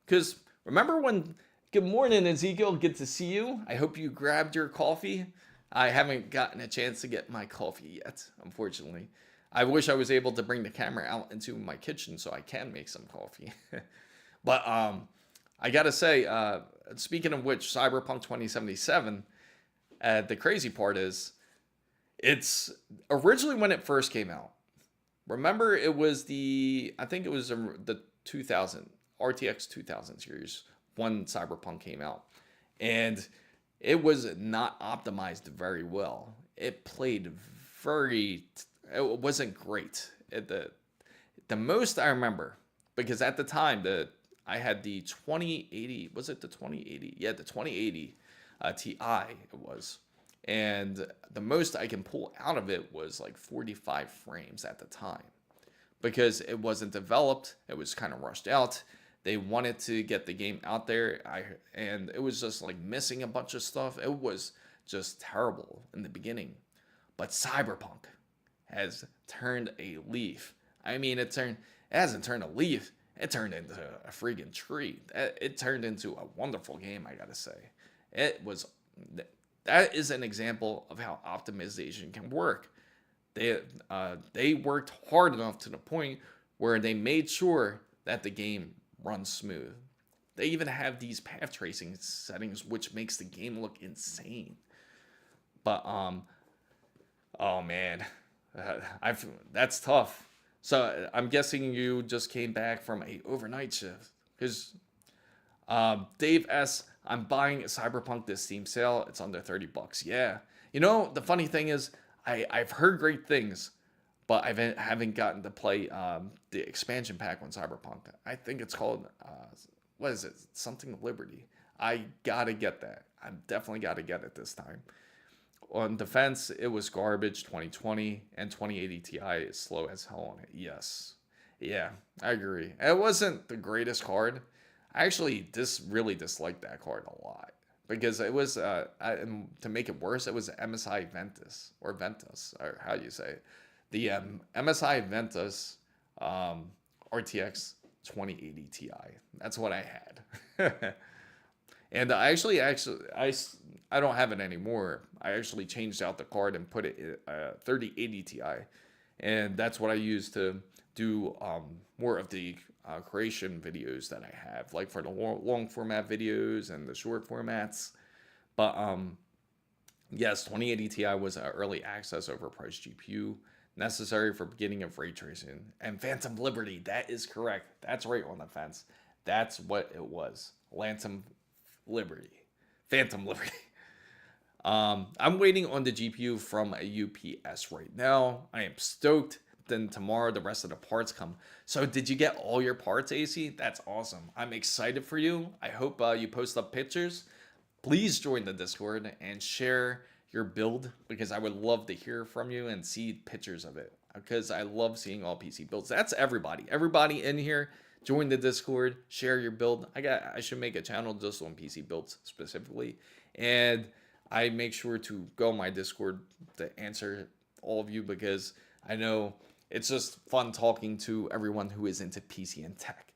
Because remember when, good morning, Ezekiel, good to see you. I hope you grabbed your coffee. I haven't gotten a chance to get my coffee yet, unfortunately. I wish I was able to bring the camera out into my kitchen so I can make some coffee. But I gotta say, speaking of which, Cyberpunk 2077, the crazy part is, it's originally when it first came out. Remember, it was I think it was the 2000, RTX 2000 series when Cyberpunk came out. And it was not optimized very well. It played it wasn't great. The most I remember, because at the time, I had the 2080, was it the 2080? Yeah, the 2080 Ti it was. And the most I can pull out of it was like 45 frames at the time, because it wasn't developed. It was kind of rushed out. They wanted to get the game out there, and it was just like missing a bunch of stuff. It was just terrible in the beginning. But Cyberpunk has turned a leaf. I mean, it hasn't turned a leaf. It turned into a freaking tree. It turned into a wonderful game, I gotta say. It was that is an example of how optimization can work. They worked hard enough to the point where they made sure that the game runs smooth. They even have these path tracing settings, which makes the game look insane. But oh man, that's tough. So I'm guessing you just came back from a overnight shift, because Dave S, I'm buying a Cyberpunk this Steam sale. It's under $30. Yeah. You know, the funny thing is, I've heard great things, but I haven't gotten to play the expansion pack on Cyberpunk. I think it's called, what is it? Something Liberty. I gotta get that. I definitely gotta get it this time. On defense, it was garbage 2020, and 2080 Ti is slow as hell on it. Yes. Yeah, I agree. It wasn't the greatest card. I actually really disliked that card a lot, because it was, to make it worse, it was MSI Ventus, or how do you say it? The MSI Ventus RTX 2080 Ti. That's what I had. And I don't have it anymore. I actually changed out the card and put it in 3080 Ti. And that's what I use to do more of the creation videos that I have, like for the long format videos and the short formats. But yes, 2080 Ti was an early access overpriced GPU, necessary for beginning of ray tracing. And Phantom Liberty, that is correct. That's right on the fence. That's what it was. Phantom Liberty. I'm waiting on the GPU from a UPS right now. I am stoked. Then tomorrow the rest of the parts come. So did you get all your parts, AC? That's awesome. I'm excited for you. I hope you post up pictures. Please join the Discord and share your build, because I would love to hear from you and see pictures of it, because I love seeing all PC builds. That's everybody in here. Join the Discord, share your build. I should make a channel just on PC builds specifically, and I make sure to go on my Discord to answer all of you, because I know it's just fun talking to everyone who is into PC and tech.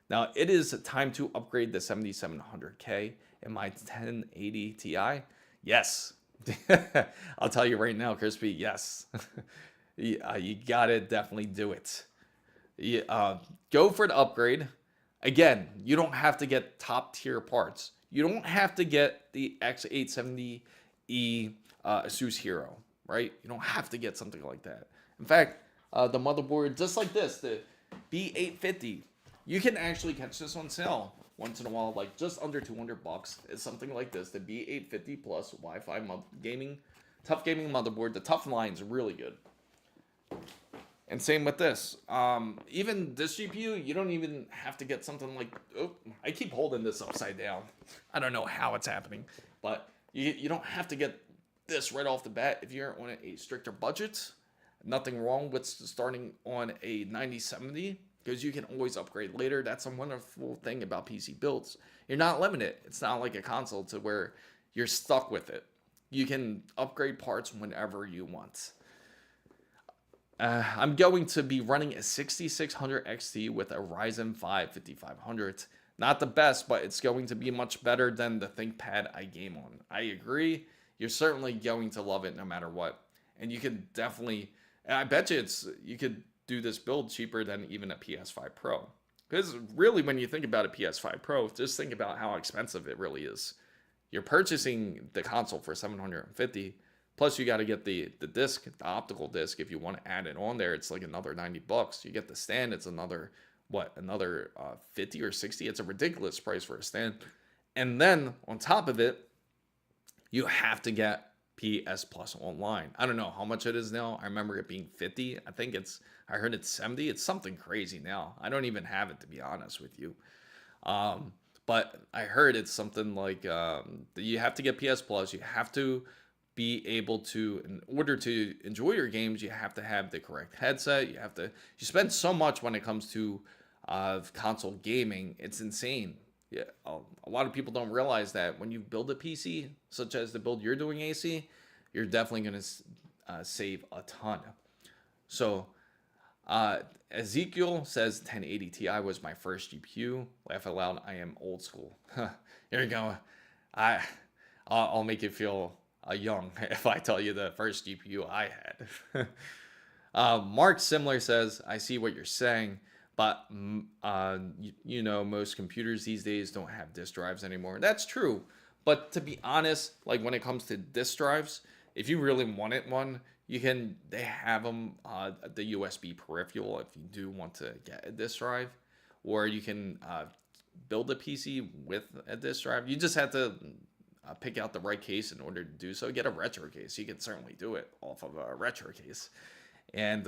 Now, it is time to upgrade the 7700K in my 1080 Ti. Yes. I'll tell you right now, Crispy, yes. You gotta definitely do it. Go for the upgrade. Again, you don't have to get top tier parts. You don't have to get the X870E ASUS Hero, right? You don't have to get something like that. In fact, the motherboard, just like this, the B850, you can actually catch this on sale once in a while, like just under $200. It's something like this, the B850 Plus Wi-Fi tough gaming motherboard. The tough line's really good. And same with this. Even this GPU, you don't even have to get something like, oh, I keep holding this upside down. I don't know how it's happening, but you don't have to get this right off the bat if you're on a stricter budget. Nothing wrong with starting on a 9070, because you can always upgrade later. That's a wonderful thing about PC builds. You're not limited. It's not like a console to where you're stuck with it. You can upgrade parts whenever you want. I'm going to be running a 6600 XT with a Ryzen 5 5500. Not the best, but it's going to be much better than the ThinkPad I game on. I agree. You're certainly going to love it no matter what. And you can definitely, I bet you could do this build cheaper than even a PS5 Pro. Because really, when you think about a PS5 Pro, just think about how expensive it really is. You're purchasing the console for $750. Plus, you got to get the disc, the optical disc. If you want to add it on there, it's like another $90. You get the stand, it's another 50 or 60. It's a ridiculous price for a stand. And then on top of it, you have to get PS Plus online. I don't know how much it is now. I remember it being 50. I heard it's 70. It's something crazy now. I don't even have it, to be honest with you. But I heard it's something like you have to get PS Plus. You have to be able to, in order to enjoy your games, you have to have the correct headset. You spend so much when it comes to console gaming. It's insane. Yeah, a lot of people don't realize that when you build a PC, such as the build you're doing, AC, you're definitely going to save a ton. So, Ezekiel says 1080 Ti was my first GPU. Laugh out loud, I am old school. Here you go. I'll make you feel young if I tell you the first GPU I had. Mark Similar says, I see what you're saying, but you know, most computers these days don't have disk drives anymore. That's true. But to be honest, like when it comes to disk drives, if you really wanted one, they have them, the USB peripheral if you do want to get a disk drive, or you can build a PC with a disk drive. You just have to pick out the right case in order to do so. Get a retro case. You can certainly do it off of a retro case. And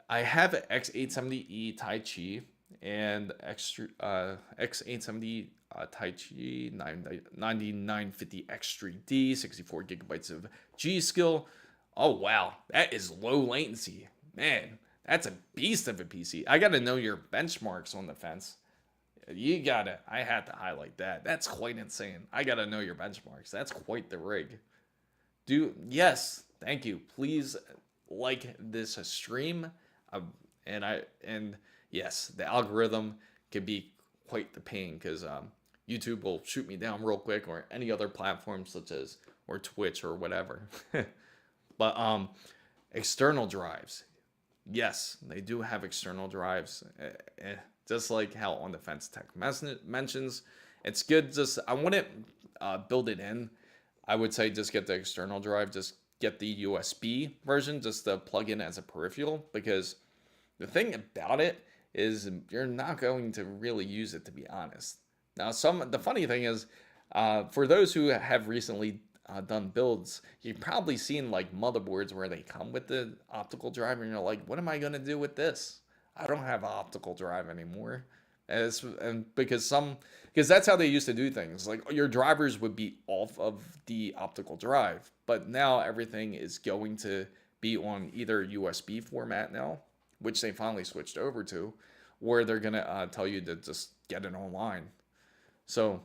I have an X870E Tai Chi and X870 Tai Chi 9950 X3D, 64 gigabytes of G.Skill. Oh wow, that is low latency. Man, that's a beast of a PC. I gotta know your benchmarks on the fence. I had to highlight that. That's quite insane. I gotta know your benchmarks. That's quite the rig. Yes, thank you. Please like this stream. And yes, the algorithm could be quite the pain because YouTube will shoot me down real quick, or any other platform such as or Twitch or whatever. But external drives, yes, they do have external drives. Just like how On the Fence Tech mentions, it's good. I wouldn't build it in. I would say just get the external drive. Just get the USB version, just to plug in as a peripheral, because the thing about it is you're not going to really use it, to be honest. Now, the funny thing is, for those who have recently done builds, you've probably seen like motherboards where they come with the optical drive, and you're like, what am I going to do with this? I don't have an optical drive anymore. Because that's how they used to do things. Like your drivers would be off of the optical drive, but now everything is going to be on either USB format now, which they finally switched over to, or they're gonna tell you to just get it online. So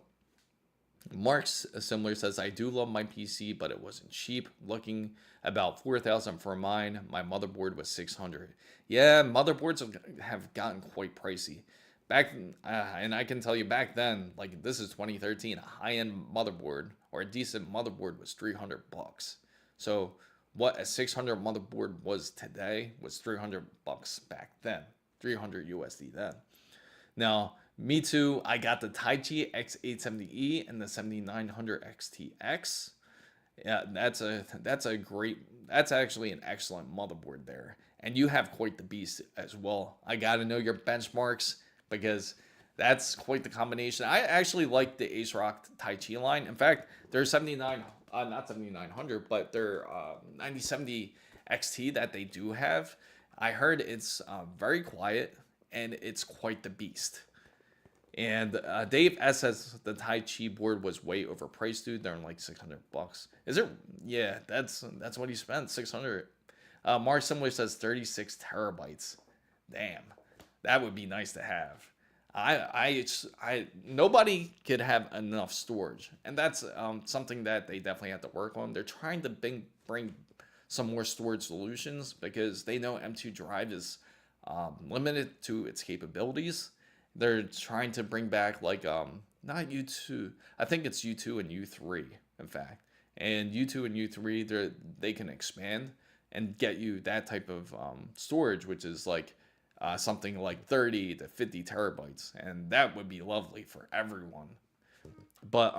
Mark's Similar says, I do love my PC, but it wasn't cheap. Looking about 4,000 for mine. My motherboard was 600. Yeah, motherboards have gotten quite pricey. And I can tell you back then, like this is 2013, a high-end motherboard or a decent motherboard was $300. So what a 600 motherboard was today was $300 back then, 300 USD then. Now, me too, I got the Tai Chi X870E and the 7900 XTX. Yeah, that's actually an excellent motherboard there. And you have quite the beast as well. I got to know your benchmarks, because that's quite the combination. I actually like the ASRock Tai Chi line. In fact, their not 7900, but their 9070 XT that they do have, I heard it's very quiet and it's quite the beast. And Dave S says the Tai Chi board was way overpriced, dude. They're like $600. Is it? Yeah, that's what he spent, 600. Mark Similar says 36 terabytes. Damn, that would be nice to have. Nobody could have enough storage, and that's something that they definitely have to work on. They're trying to bring some more storage solutions, because they know M2 drive is limited to its capabilities. They're trying to bring back like not U2, I think it's U2 and U3 in fact, and U2 and U3 they can expand and get you that type of storage, which is like something like 30 to 50 terabytes, and that would be lovely for everyone. But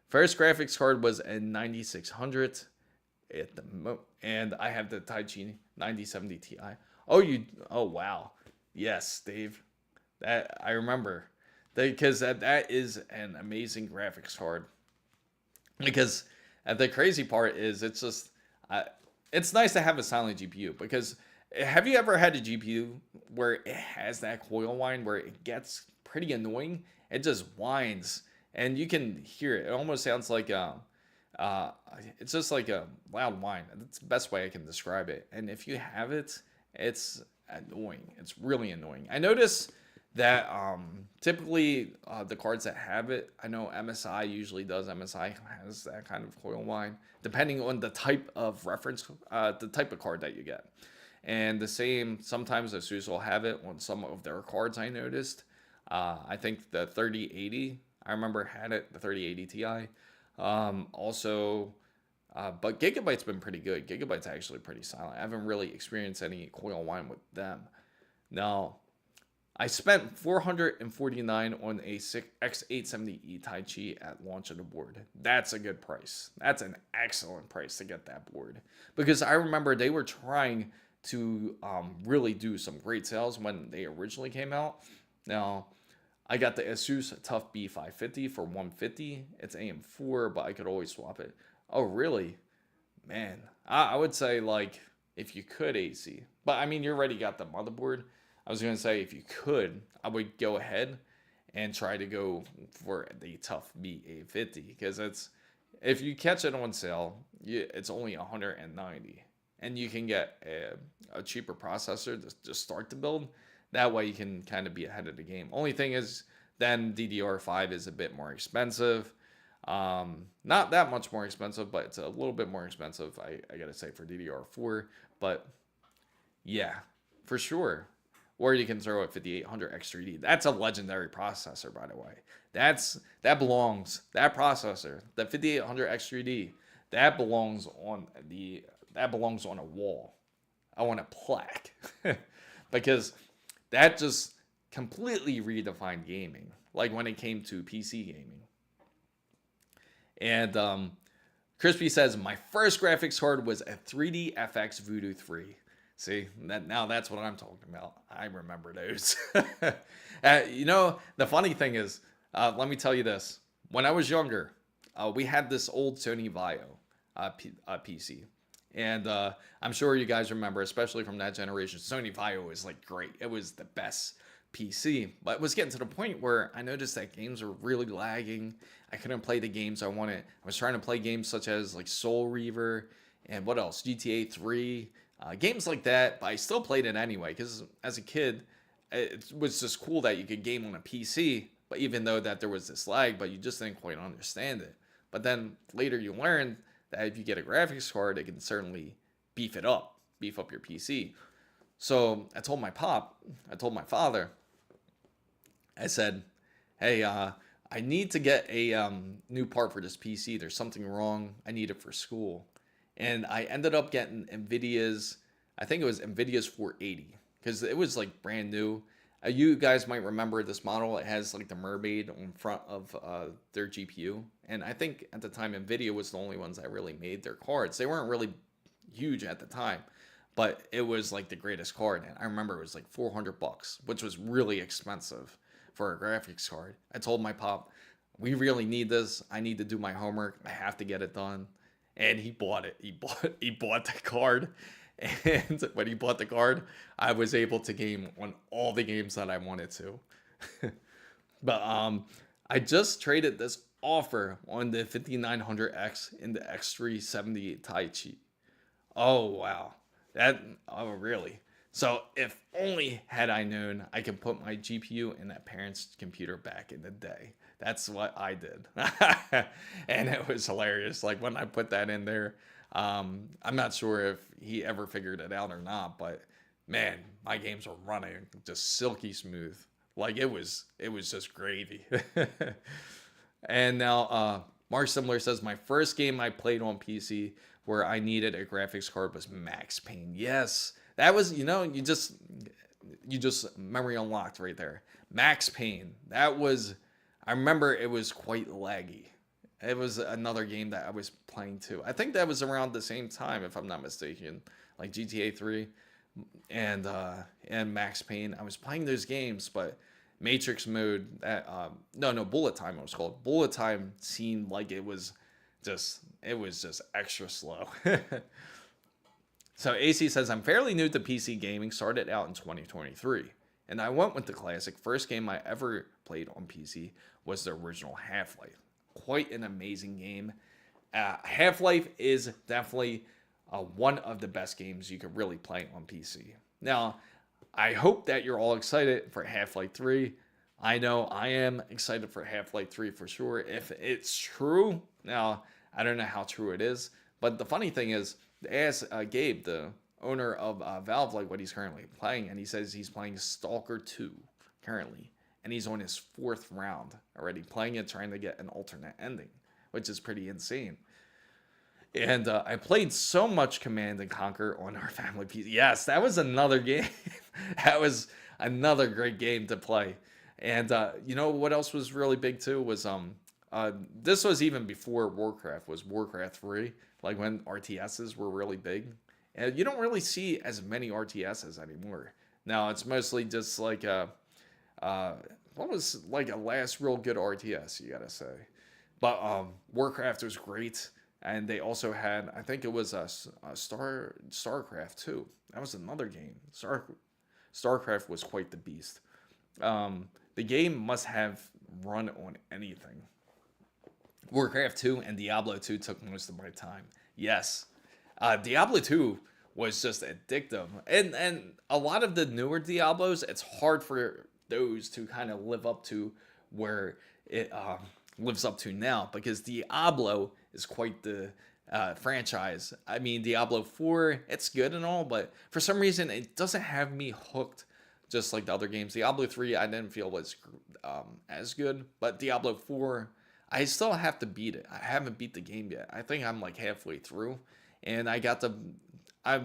first graphics card was a 9600 and I have the Tai Chi 9070 Ti. Oh wow, yes, Dave, that I remember, because that is an amazing graphics card. Because the crazy part is it's nice to have a silent GPU, because have you ever had a GPU where it has that coil whine where it gets pretty annoying? It just whines and you can hear it. It almost sounds like it's just like a loud whine. That's the best way I can describe it. And if you have it, it's annoying. It's really annoying. I notice that typically the cards that have it, I know MSI usually does. MSI has that kind of coil whine, depending on the type of reference, the type of card that you get. And the same, sometimes ASUS will have it on some of their cards, I noticed. I think the 3080, I remember had it, the 3080 Ti. Also, but Gigabyte's been pretty good. Gigabyte's actually pretty silent. I haven't really experienced any coil whine with them. Now, I spent $449 on a X870E Tai Chi at launch of the board. That's a good price. That's an excellent price to get that board. Because I remember they were trying to really do some great sales when they originally came out. Now, I got the ASUS Tough B550 for $150. It's AM4, but I could always swap it. Oh, really? Man, I would say, like, if you could AC. But, I mean, you already got the motherboard. I was going to say, if you could, I would go ahead and try to go for the Tough B850. Because it's, if you catch it on sale, it's only $190. And you can get a cheaper processor to start the build. That way you can kind of be ahead of the game. Only thing is, then DDR5 is a bit more expensive. Not that much more expensive, but it's a little bit more expensive, I gotta say, for DDR4. But yeah, for sure. Or you can throw a 5800 X3D. That's a legendary processor, by the way. That processor, the 5800 X3D, that belongs on a wall. I want a plaque. Because that just completely redefined gaming. Like when it came to PC gaming. And Crispy says, my first graphics card was a 3D FX Voodoo 3. See, now that's what I'm talking about. I remember those. You know, the funny thing is, let me tell you this. When I was younger, we had this old Sony Vaio PC. And I'm sure you guys remember, especially from that generation, Sony Vaio was like great. It was the best PC. But it was getting to the point where I noticed that games were really lagging. I couldn't play the games I wanted. I was trying to play games such as like Soul Reaver and what else? GTA 3. Games like that, but I still played it anyway because as a kid, it was just cool that you could game on a PC, but even though that there was this lag, but you just didn't quite understand it. But then later you learned that if you get a graphics card, it can certainly beef up your PC. So I told my father, I said, hey, I need to get a new part for this PC. There's something wrong. I need it for school. And I ended up getting NVIDIA's, I think it was NVIDIA's 480, because it was like brand new. You guys might remember this model. It has like the mermaid on front of their GPU. And I think at the time, NVIDIA was the only ones that really made their cards. They weren't really huge at the time, but it was like the greatest card. And I remember it was like $400, which was really expensive for a graphics card. I told my pop, we really need this. I need to do my homework. I have to get it done. And he bought it. He bought the card. And when he bought the card, I was able to game on all the games that I wanted to. But I just traded this offer on the 5900X in the X370 Tai Chi. Oh wow. Oh really? So if only had I known I could put my GPU in that parent's computer back in the day. That's what I did. And it was hilarious. Like when I put that in there, I'm not sure if he ever figured it out or not, but man, my games were running just silky smooth. Like it was just gravy. And now Mark Simler says, my first game I played on PC where I needed a graphics card was Max Payne. Yes, that was, you just memory unlocked right there. Max Payne. That was, I remember it was quite laggy. It was another game that I was playing too. I think that was around the same time, if I'm not mistaken, like GTA 3 and Max Payne. I was playing those games, but Matrix mode, Bullet Time it was called. Bullet Time seemed like it was just extra slow. So AC says, I'm fairly new to PC gaming, started out in 2023. And I went with the classic. First game I ever played on PC was the original Half-Life. Quite an amazing game. Half-Life is definitely one of the best games you could really play on PC. Now, I hope that you're all excited for Half-Life 3. I know I am excited for Half-Life 3 for sure. If it's true, now, I don't know how true it is. But the funny thing is, they asked Gabe, the owner of Valve, like what he's currently playing, and he says he's playing Stalker 2 currently, and he's on his 4th round already playing it, trying to get an alternate ending, which is pretty insane. And I played so much Command and Conquer on our family PC. Yes, that was another game. That was another great game to play. And you know what else was really big too was this was even before Warcraft was Warcraft 3, like when RTSs were really big. And you don't really see as many RTSs anymore. Now it's mostly just like what was like a last real good RTS, you gotta say. But Warcraft was great. And they also had, I think it was StarCraft too. That was another game. StarCraft was quite the beast. The game must have run on anything. Warcraft 2 and Diablo 2 took most of my time. Yes. Diablo 2 was just addictive. And a lot of the newer Diablos, it's hard for those to kind of live up to where it lives up to now, because Diablo is quite the franchise. I mean, Diablo 4, it's good and all, but for some reason it doesn't have me hooked just like the other games. Diablo 3 I didn't feel was as good, but Diablo 4 I still have to beat it. I haven't beat the game yet. I think I'm like halfway through, and I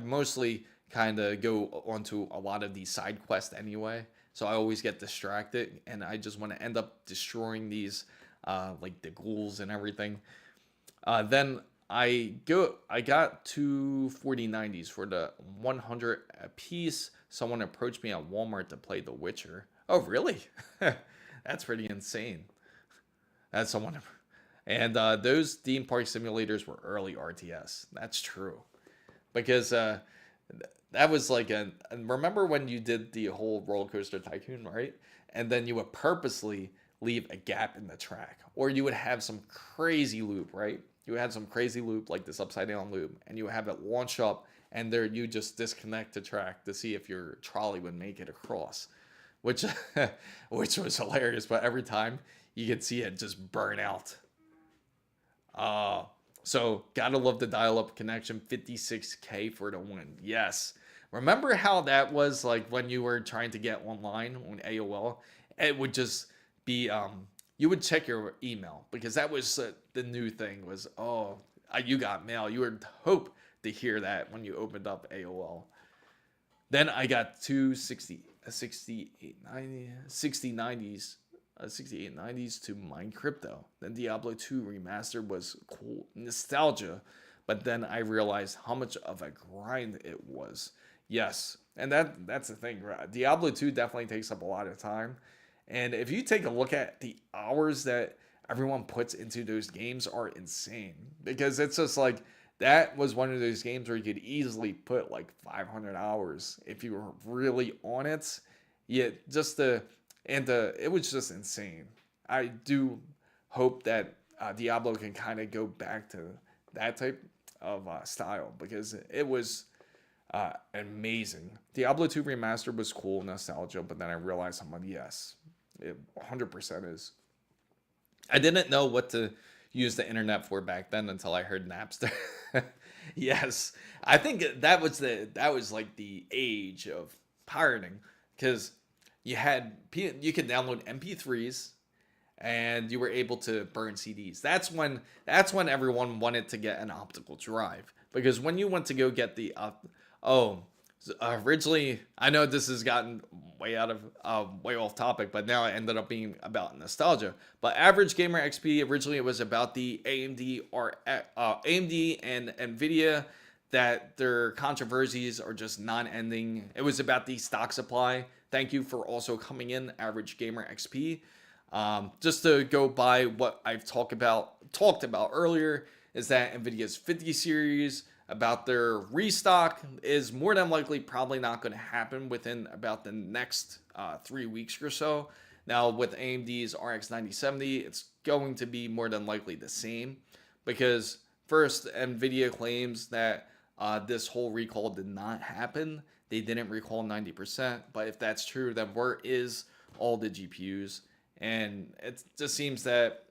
mostly kind of go onto a lot of these side quests anyway, so I always get distracted, and I just want to end up destroying these like the ghouls and everything. Then I got two 4090s for the 100 a piece. Someone approached me at Walmart to play The Witcher. Oh, really? That's pretty insane. That's someone. And those theme park simulators were early RTS. That's true. Because that was like remember when you did the whole Roller Coaster Tycoon, right? And then you would purposely leave a gap in the track. Or you would have some crazy loop, right? You would have some crazy loop like this upside down loop, and you would have it launch up, and there you just disconnect the track to see if your trolley would make it across, which was hilarious. But every time you could see it just burn out. So gotta love the dial-up connection. 56K for the win. Yes. Remember how that was like when you were trying to get online on AOL? It would just be you would check your email, because that was the new thing was, you got mail. You would hope to hear that when you opened up AOL. Then I got two 6890s to mine crypto. Then Diablo 2 Remastered was cool. Nostalgia. But then I realized how much of a grind it was. Yes. And that's the thing. Diablo 2 definitely takes up a lot of time. And if you take a look at the hours that everyone puts into those games are insane. Because it's just like, that was one of those games where you could easily put like 500 hours if you were really on it. Yeah, it was just insane. I do hope that Diablo can kind of go back to that type of style, because it was amazing. Diablo 2 Remastered was cool, nostalgia, but then I realized it 100% is. I didn't know what to use the internet for back then until I heard Napster. Yes, I think that was like the age of pirating, because you could download MP3s and you were able to burn CDs. That's when everyone wanted to get an optical drive, because when you went to go get the originally, I know this has gotten way off topic, but now it ended up being about nostalgia. But Average Gamer XP, originally it was about the AMD and NVIDIA, that their controversies are just non-ending. It was about the stock supply. Thank you for also coming in, Average Gamer XP. Just to go by what I've talked about earlier, is that NVIDIA's 50 series, about their restock, is more than likely probably not going to happen within about the next 3 weeks or so. Now with AMD's RX 9070, it's going to be more than likely the same, because first, NVIDIA claims that this whole recall did not happen. They didn't recall 90%, but if that's true, then where is all the GPUs? And it just seems that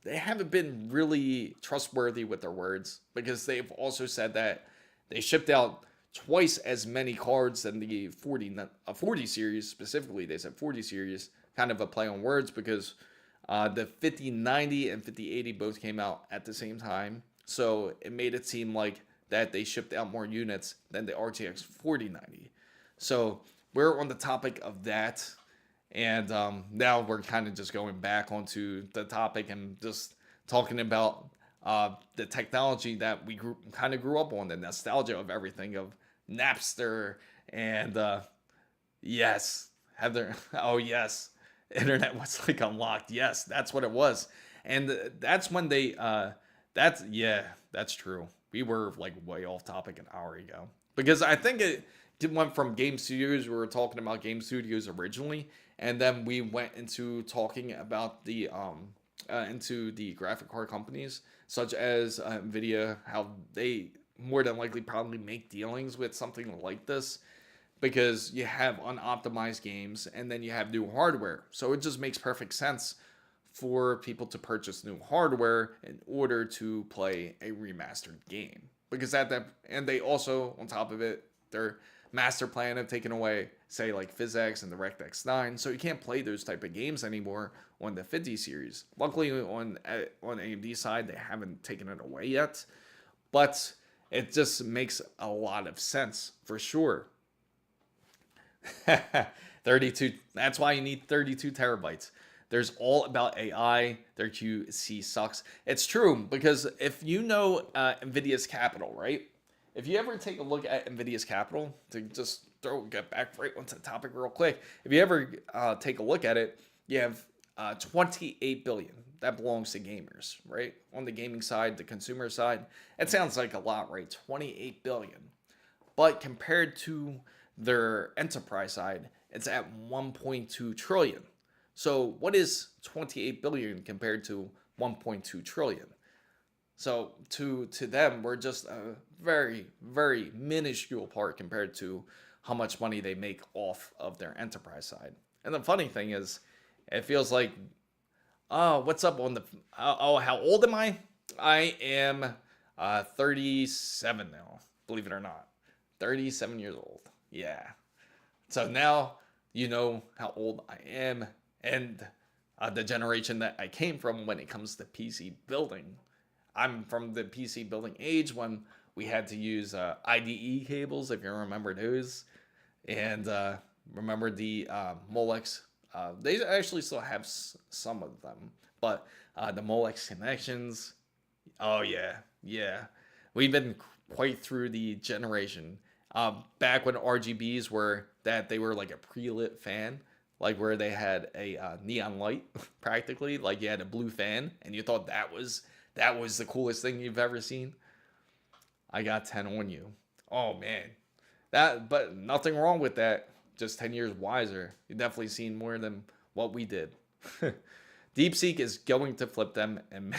they haven't been really trustworthy with their words, because they've also said that they shipped out twice as many cards than the 40 series specifically. They said 40 series, kind of a play on words, because The 5090 and 5080 both came out at the same time, so it made it seem like that they shipped out more units than the RTX 4090. So we're on the topic of that, and now we're kind of just going back onto the topic and just talking about the technology that we kind of grew up on, the nostalgia of everything, of Napster, and yes, Heather. Oh yes, internet was like unlocked. Yes, that's what it was, and that's when they. That's true. We were like way off topic an hour ago because I think it went from game studios. We were talking about game studios originally, and then we went into talking about the into the graphic card companies such as NVIDIA, how they more than likely probably make dealings with something like this because you have unoptimized games and then you have new hardware. So it just makes perfect sense for people to purchase new hardware in order to play a remastered game. Because at that, and they also, on top of it, their master plan have taken away, say, like PhysX and DirectX 9, so you can't play those type of games anymore on the 50 series. Luckily, on AMD side, they haven't taken it away yet, but it just makes a lot of sense for sure. 32. That's why you need 32 terabytes. There's all about AI. Their QC sucks. It's true because if you know NVIDIA's capital, right? If you ever take a look at NVIDIA's capital, to just get back right onto the topic real quick. If you ever take a look at it, you have 28 billion. That belongs to gamers, right? On the gaming side, the consumer side, it sounds like a lot, right? 28 billion. But compared to their enterprise side, it's at 1.2 trillion. So what is 28 billion compared to 1.2 trillion? So to them, we're just a very, very minuscule part compared to how much money they make off of their enterprise side. And the funny thing is, it feels like, oh, what's up on the, oh, how old am I? I am 37 now, believe it or not. 37 years old. Yeah. So now you know how old I am and the generation that I came from when it comes to PC building. I'm from the PC building age when we had to use IDE cables, if you remember those. And remember the Molex. They actually still have some of them. But the Molex connections, oh yeah, yeah. We've been quite through the generation. Back when RGBs were that they were like a pre-lit fan, like where they had a neon light practically, like you had a blue fan and you thought that was the coolest thing you've ever seen. I got 10 on you. Oh man. But nothing wrong with that. Just 10 years wiser. You've definitely seen more than what we did. DeepSeek is going to flip them, and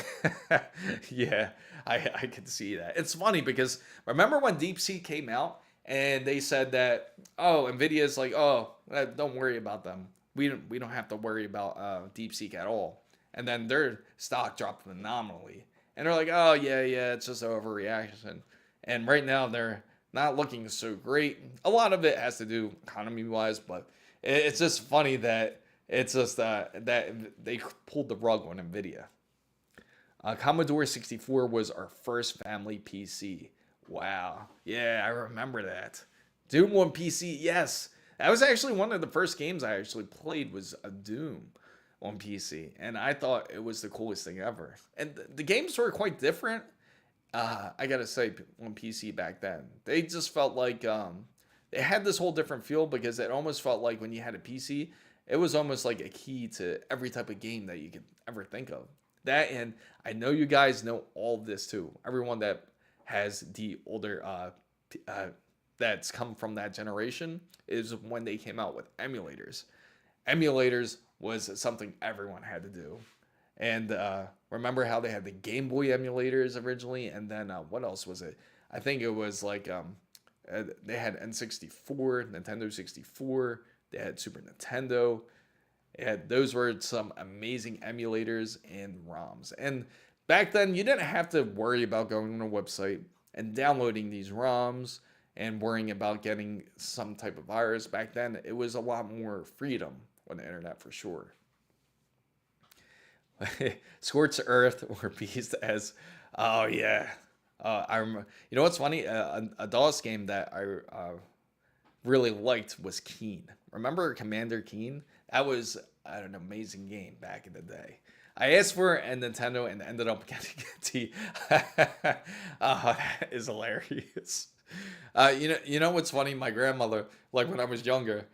yeah, I can see that. It's funny because remember when DeepSeek came out and they said that, oh, NVIDIA is like, oh, don't worry about them. We don't have to worry about DeepSeek at all. And then their stock dropped phenomenally. And they're like, oh, yeah, it's just overreaction. And right now they're not looking so great. A lot of it has to do economy-wise, but it's just funny that it's just that they pulled the rug on NVIDIA. Commodore 64 was our first family PC. Wow. Yeah, I remember that. Doom on PC, yes. That was actually one of the first games I actually played was a Doom on PC. And I thought it was the coolest thing ever. And the games were quite different. I gotta say, on PC back then, they just felt like they had this whole different feel because it almost felt like when you had a PC, it was almost like a key to every type of game that you could ever think of. That, and I know you guys know all of this too. Everyone that has the older, that's come from that generation is when they came out with emulators. Emulators was something everyone had to do. And remember how they had the Game Boy emulators originally, and then what else was it? I think it was like they had N64, Nintendo 64, they had Super Nintendo. Those were some amazing emulators and ROMs. And back then, you didn't have to worry about going on a website and downloading these ROMs and worrying about getting some type of virus. Back then, it was a lot more freedom on the internet for sure. Scorched Earth or Beast as, oh yeah. I remember. You know what's funny? A DOS game that I really liked was Keen. Remember Commander Keen? That was an amazing game back in the day. I asked for a Nintendo and ended up getting a T. That is hilarious. You know what's funny? My grandmother, like when I was younger,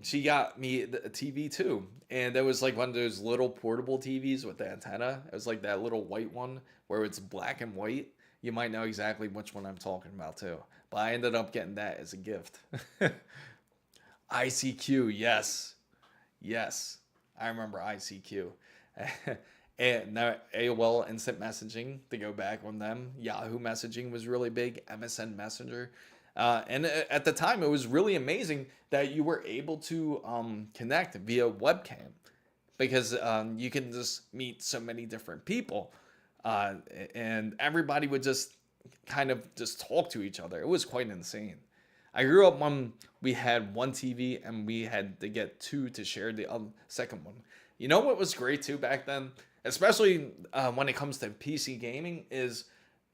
she got me a TV too, and it was like one of those little portable TVs with the antenna. It was like that little white one where it's black and white. You might know exactly which one I'm talking about too. But I ended up getting that as a gift. ICQ, yes. Yes. I remember ICQ. And now AOL Instant Messaging, to go back on them. Yahoo Messaging was really big. MSN Messenger. And at the time, it was really amazing that you were able to connect via webcam. Because you can just meet so many different people. And everybody would just kind of just talk to each other. It was quite insane. I grew up when we had one TV and we had to get two to share the second one. You know what was great too back then, especially when it comes to PC gaming, is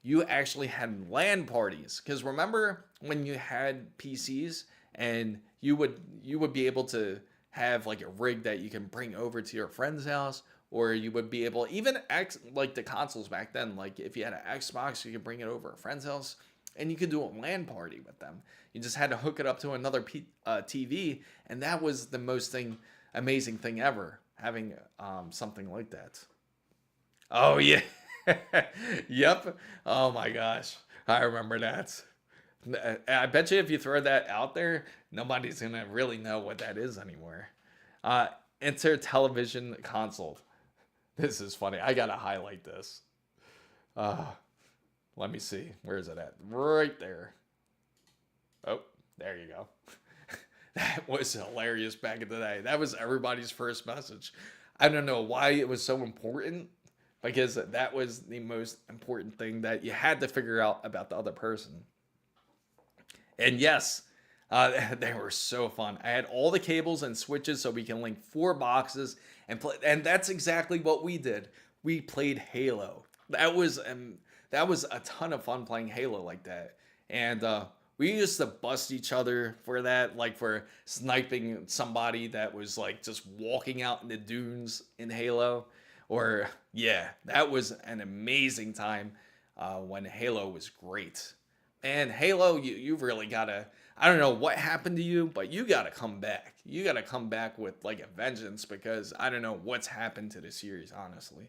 you actually had LAN parties. Because remember when you had PCs and you would be able to have like a rig that you can bring over to your friend's house, or you would be able, even like the consoles back then, like if you had an Xbox, you could bring it over a friend's house and you could do a LAN party with them. You just had to hook it up to another TV, and that was the most amazing thing ever, having something like that. Oh yeah. Yep. Oh my gosh. I remember that. I bet you if you throw that out there, nobody's gonna really know what that is anymore. Enter television console. This is funny. I gotta highlight this. Let me see. Where is it at? Right there. Oh, there you go. That was hilarious back in the day. That was everybody's first message. I don't know why it was so important, because that was the most important thing that you had to figure out about the other person. And yes, they were so fun. I had all the cables and switches so we can link 4 boxes and play. And that's exactly what we did. We played Halo. That was a ton of fun playing Halo like that. And we used to bust each other for that, like for sniping somebody that was like just walking out in the dunes in Halo. Or yeah, that was an amazing time when Halo was great. And Halo, you've really gotta, I don't know what happened to you, but you gotta come back. You gotta come back with like a vengeance, because I don't know what's happened to the series, honestly.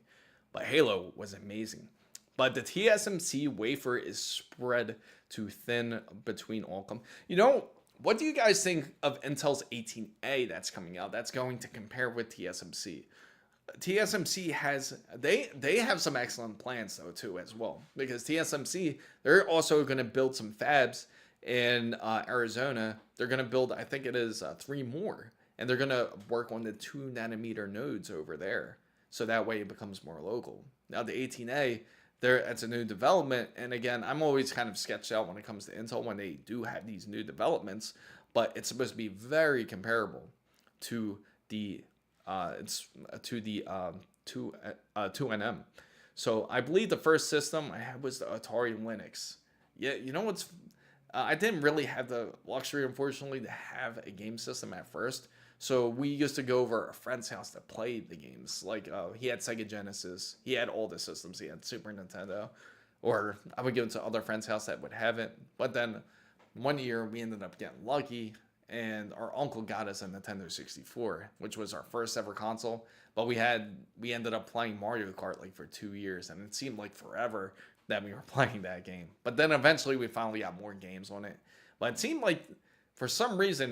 But Halo was amazing. But the TSMC wafer is spread too thin between Qualcomm. You know, what do you guys think of Intel's 18A that's coming out? That's going to compare with TSMC. TSMC has they have some excellent plans though too as well, because TSMC, they're also going to build some fabs in Arizona. They're going to build, I think it is 3 more, and they're going to work on the 2 nanometer nodes over there, so that way it becomes more local. Now the 18A, it's a new development, and again, I'm always kind of sketched out when it comes to Intel when they do have these new developments, but it's supposed to be very comparable to the 2NM. So I believe the first system I had was the Atari Lynx. Yeah, you know what's, I didn't really have the luxury, unfortunately, to have a game system at first. So we used to go over a friend's house to play the games. Like he had Sega Genesis, he had all the systems, he had Super Nintendo, or I would go to other friends' house that would have it. But then one year we ended up getting lucky, and our uncle got us a Nintendo 64, which was our first ever console. But we ended up playing Mario Kart like for 2 years, and it seemed like forever that we were playing that game. But then eventually we finally got more games on it. But it seemed like, for some reason,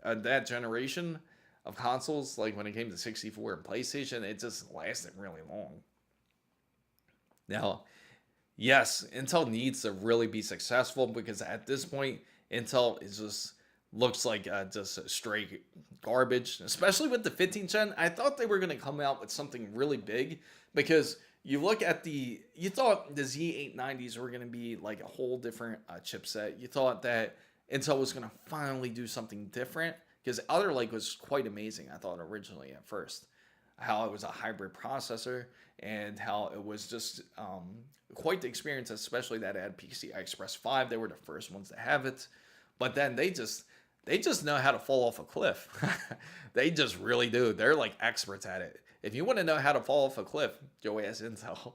that generation of consoles, like when it came to 64 and PlayStation, it just lasted really long. Now, yes, Intel needs to really be successful, because at this point, Intel is just looks like just straight garbage, especially with the 15th gen. I thought they were going to come out with something really big, because you thought the Z890s were going to be like a whole different chipset. You thought that Intel was going to finally do something different, because Alder Lake was quite amazing, I thought, originally at first. how it was a hybrid processor, and how it was just quite the experience, especially that had PCI Express 5. They were the first ones to have it. But then they just know how to fall off a cliff. They just really do. They're like experts at it. If you want to know how to fall off a cliff, go ask Intel.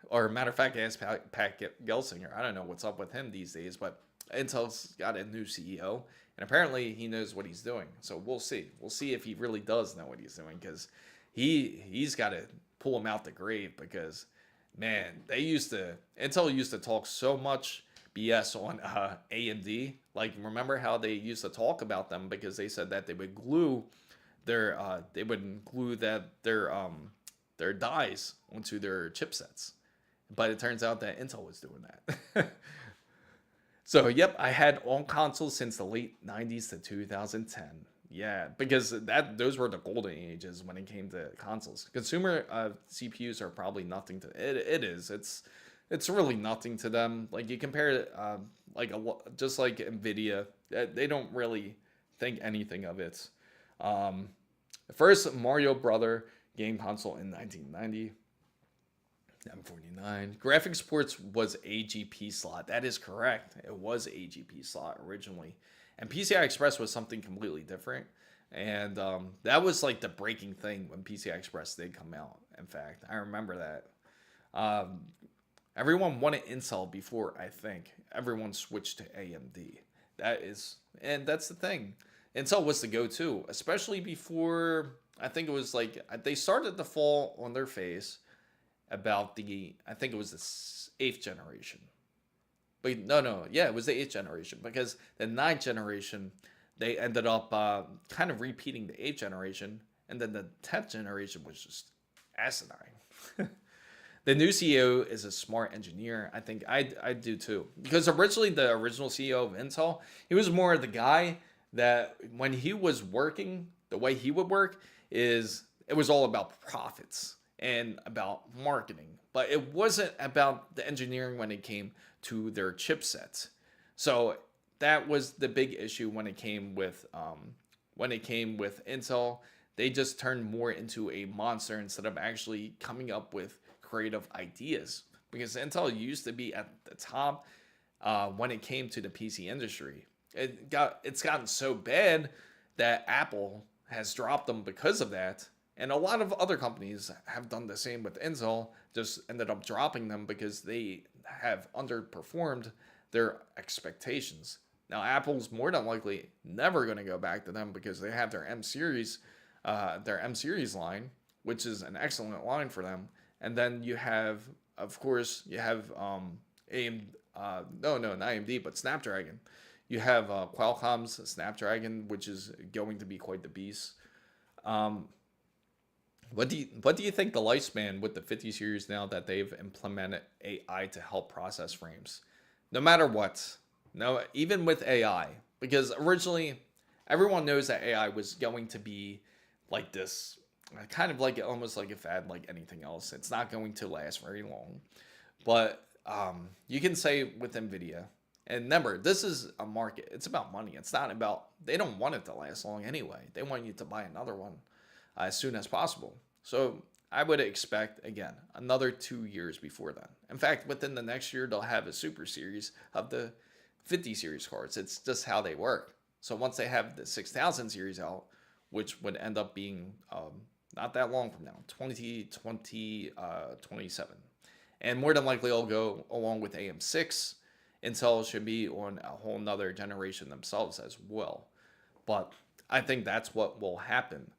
Or matter of fact, ask Pat Gelsinger. I don't know what's up with him these days, but Intel's got a new CEO, and apparently he knows what he's doing. So we'll see. We'll see if he really does know what he's doing, because he's got to pull him out the grave, because, man, Intel used to talk so much BS on AMD. Like, remember how they used to talk about them, because they said that they would glue their dies onto their chipsets. But it turns out that Intel was doing that. So, yep, I had all consoles since the late 90s to 2010. Yeah, because those were the golden ages when it came to consoles. Consumer CPUs are probably nothing to it. It's really nothing to them. Like, you compare it, just like NVIDIA, they don't really think anything of it. The first Mario Brother game console in 1990. M49. Graphics ports was AGP slot. That is correct. It was AGP slot originally. And PCI Express was something completely different. And that was like the breaking thing when PCI Express did come out. In fact, I remember that. Everyone wanted Intel before, I think, everyone switched to AMD. That's the thing. Intel was the go-to, especially before, I think it was like, they started to fall on their face about I think it was the 8th generation. But it was the 8th generation, because the 9th generation, they ended up kind of repeating the 8th generation, and then the 10th generation was just asinine. The new CEO is a smart engineer. I think I do too, because originally the original CEO of Intel, he was more the guy that when he was working, the way he would work is it was all about profits and about marketing, but it wasn't about the engineering when it came to their chipsets. So that was the big issue when it came with Intel. They just turned more into a monster instead of actually coming up with creative ideas, because Intel used to be at the top when it came to the PC industry. It's gotten so bad that Apple has dropped them because of that. And a lot of other companies have done the same with Intel, just ended up dropping them because they have underperformed their expectations. Now, Apple's more than likely never going to go back to them, because they have their M series line, which is an excellent line for them. And then you have, of course, AMD, not AMD, but Snapdragon. You have Qualcomm's Snapdragon, which is going to be quite the beast. What do you think the lifespan with the 50 series now that they've implemented AI to help process frames? No matter what, no, even with AI, because originally everyone knows that AI was going to be like this, kind of like almost like a fad, like anything else. It's not going to last very long. But you can say with NVIDIA, and remember, this is a market. It's about money. It's not about, they don't want it to last long anyway. They want you to buy another one as soon as possible. So I would expect, again, another 2 years before then. In fact, within the next year, they'll have a super series of the 50 series cards. It's just how they work. So once they have the 6000 series out, which would end up being not that long from now, 2027. And more than likely, I'll go along with AM6. Intel should be on a whole nother generation themselves as well. But I think that's what will happen.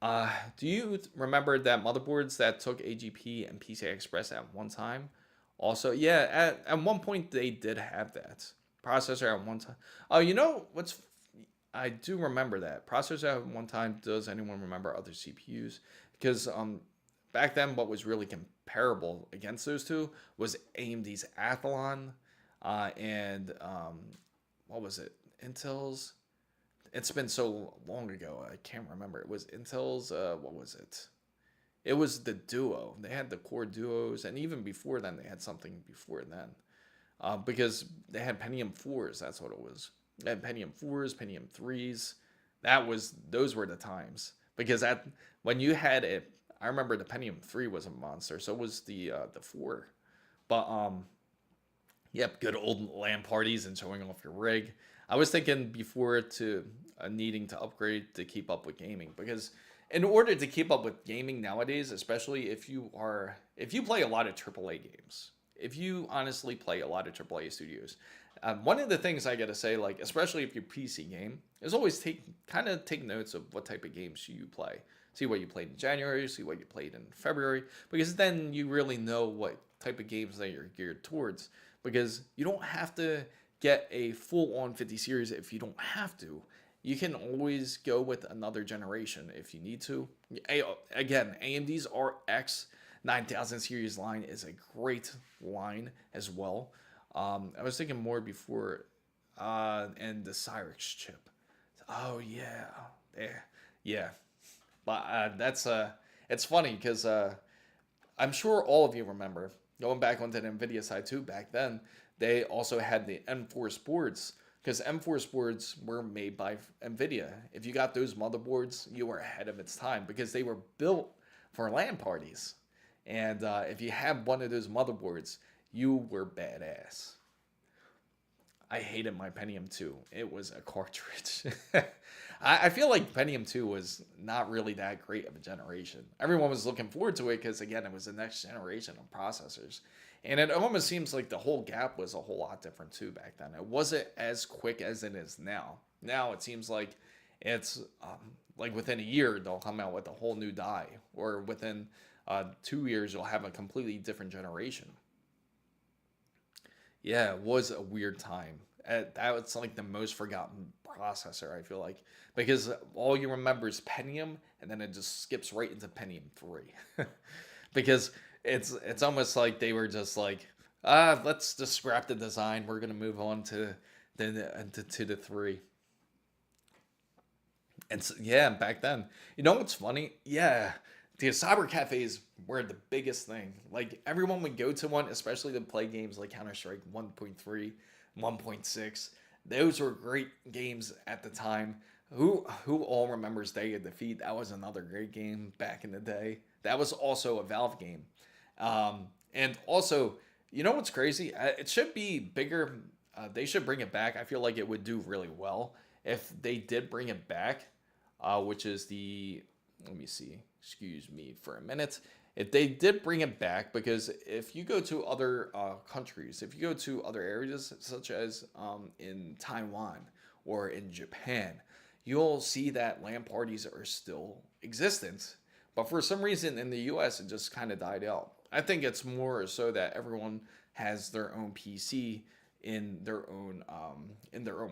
Do you remember that motherboards that took AGP and PCI Express at one time? Also, yeah, at one point they did have that. Processor at one time. Oh, you know what's... I do remember that. Processor at one time. Does anyone remember other CPUs? Because back then, what was really comparable against those two was AMD's Athlon and what was it? Intel's. It's been so long ago, I can't remember. It was Intel's. What was it? It was the Duo. They had the Core Duos, and even before then, they had something before then, because they had Pentium 4s. That's what it was. They had Pentium 4s, Pentium 3s. Those were the times. because when you had it, I remember the Pentium 3 was a monster, so was the 4. But yep, good old LAN parties and showing off your rig. I was thinking before to needing to upgrade to keep up with gaming, because in order to keep up with gaming nowadays, especially if you play a lot of AAA games, if you honestly play a lot of AAA studios, one of the things I gotta say, like especially if you PC game, is always take notes of what type of games you play. See what you played in January, see what you played in February, because then you really know what type of games that you're geared towards. Because you don't have to get a full-on 50 series if you don't have to. You can always go with another generation if you need to. Again, AMD's RX 9000 series line is a great line as well. I was thinking more before, and the Cyrix chip. Oh yeah, yeah. But it's funny because I'm sure all of you remember, going back onto the NVIDIA side too, back then, they also had the M4 boards, because M4 boards were made by NVIDIA. If you got those motherboards, you were ahead of its time, because they were built for LAN parties. And if you had one of those motherboards, you were badass. I hated my Pentium 2. It was a cartridge. I feel like Pentium 2 was not really that great of a generation. Everyone was looking forward to it because, again, it was the next generation of processors. And it almost seems like the whole gap was a whole lot different too back then. It wasn't as quick as it is now. Now it seems like it's like within a year they'll come out with a whole new die, or within 2 years you'll have a completely different generation. Yeah, it was a weird time. That was like the most forgotten processor, I feel like, because all you remember is Pentium, and then it just skips right into Pentium 3. Because it's almost like they were just like, let's just scrap the design. We're gonna move on to the 3. And so, yeah, back then, you know what's funny? Yeah, the cyber cafes were the biggest thing. Like, everyone would go to one, especially to play games like Counter-Strike 1.3, 1.6. Those were great games at the time. Who all remembers Day of Defeat? That was another great game back in the day. That was also a Valve game. And also, you know what's crazy? It should be bigger. They should bring it back. I feel like it would do really well if they did bring it back, which is the, let me see, excuse me for a minute. If they did bring it back, because if you go to other countries, if you go to other areas such as in Taiwan or in Japan, you'll see that LAN parties are still existent. But for some reason in the US, it just kind of died out. I think it's more so that everyone has their own PC in their own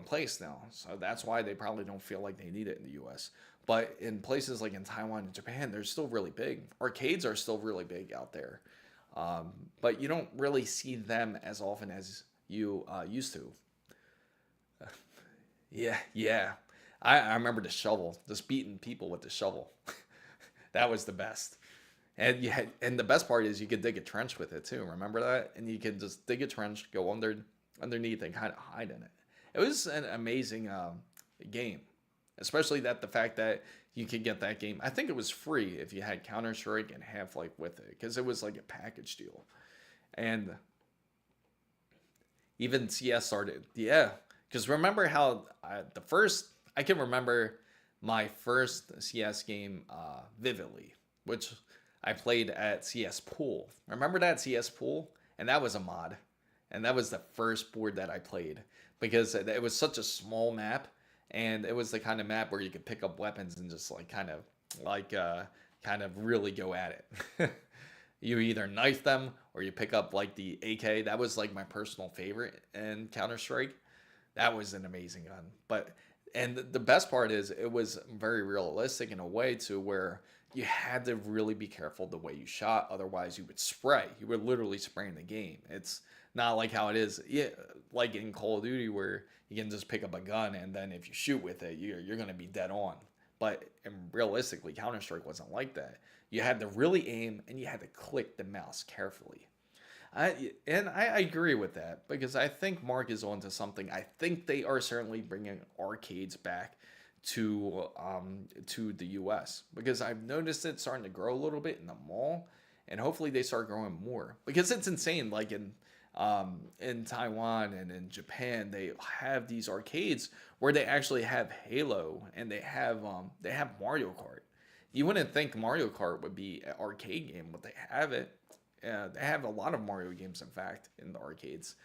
place now. So that's why they probably don't feel like they need it in the US. But in places like in Taiwan and Japan, they're still really big. Arcades are still really big out there. But you don't really see them as often as you used to. Yeah. I remember the shovel, just beating people with the shovel. That was the best. And the best part is you could dig a trench with it too. Remember that? And you could just dig a trench, go underneath, and kind of hide in it. It was an amazing game, especially the fact that you could get that game. I think it was free if you had Counter-Strike and Half-Life with it, because it was like a package deal. And even CS started, yeah. Because remember how I can remember my first CS game vividly, which I played at CS Pool. Remember that CS Pool? And that was a mod. And that was the first board that I played, because it was such a small map, and it was the kind of map where you could pick up weapons and just kind of really go at it. You either knife them or you pick up like the AK. That was like my personal favorite in Counter-Strike. That was an amazing gun. And the best part is it was very realistic in a way to where you had to really be careful the way you shot. Otherwise, you would spray. You were literally spraying the game. It's not like how it is, like in Call of Duty, where you can just pick up a gun and then if you shoot with it, you're going to be dead on. But realistically, Counter-Strike wasn't like that. You had to really aim and you had to click the mouse carefully. I agree with that, because I think Mark is onto something. I think they are certainly bringing arcades back to the US, because I've noticed it starting to grow a little bit in the mall, and hopefully they start growing more, because it's insane. Like in Taiwan and in Japan, they have these arcades where they actually have Halo, and they have Mario Kart. You wouldn't think Mario Kart would be an arcade game, but they have it. They have a lot of Mario games, in fact, in the arcades.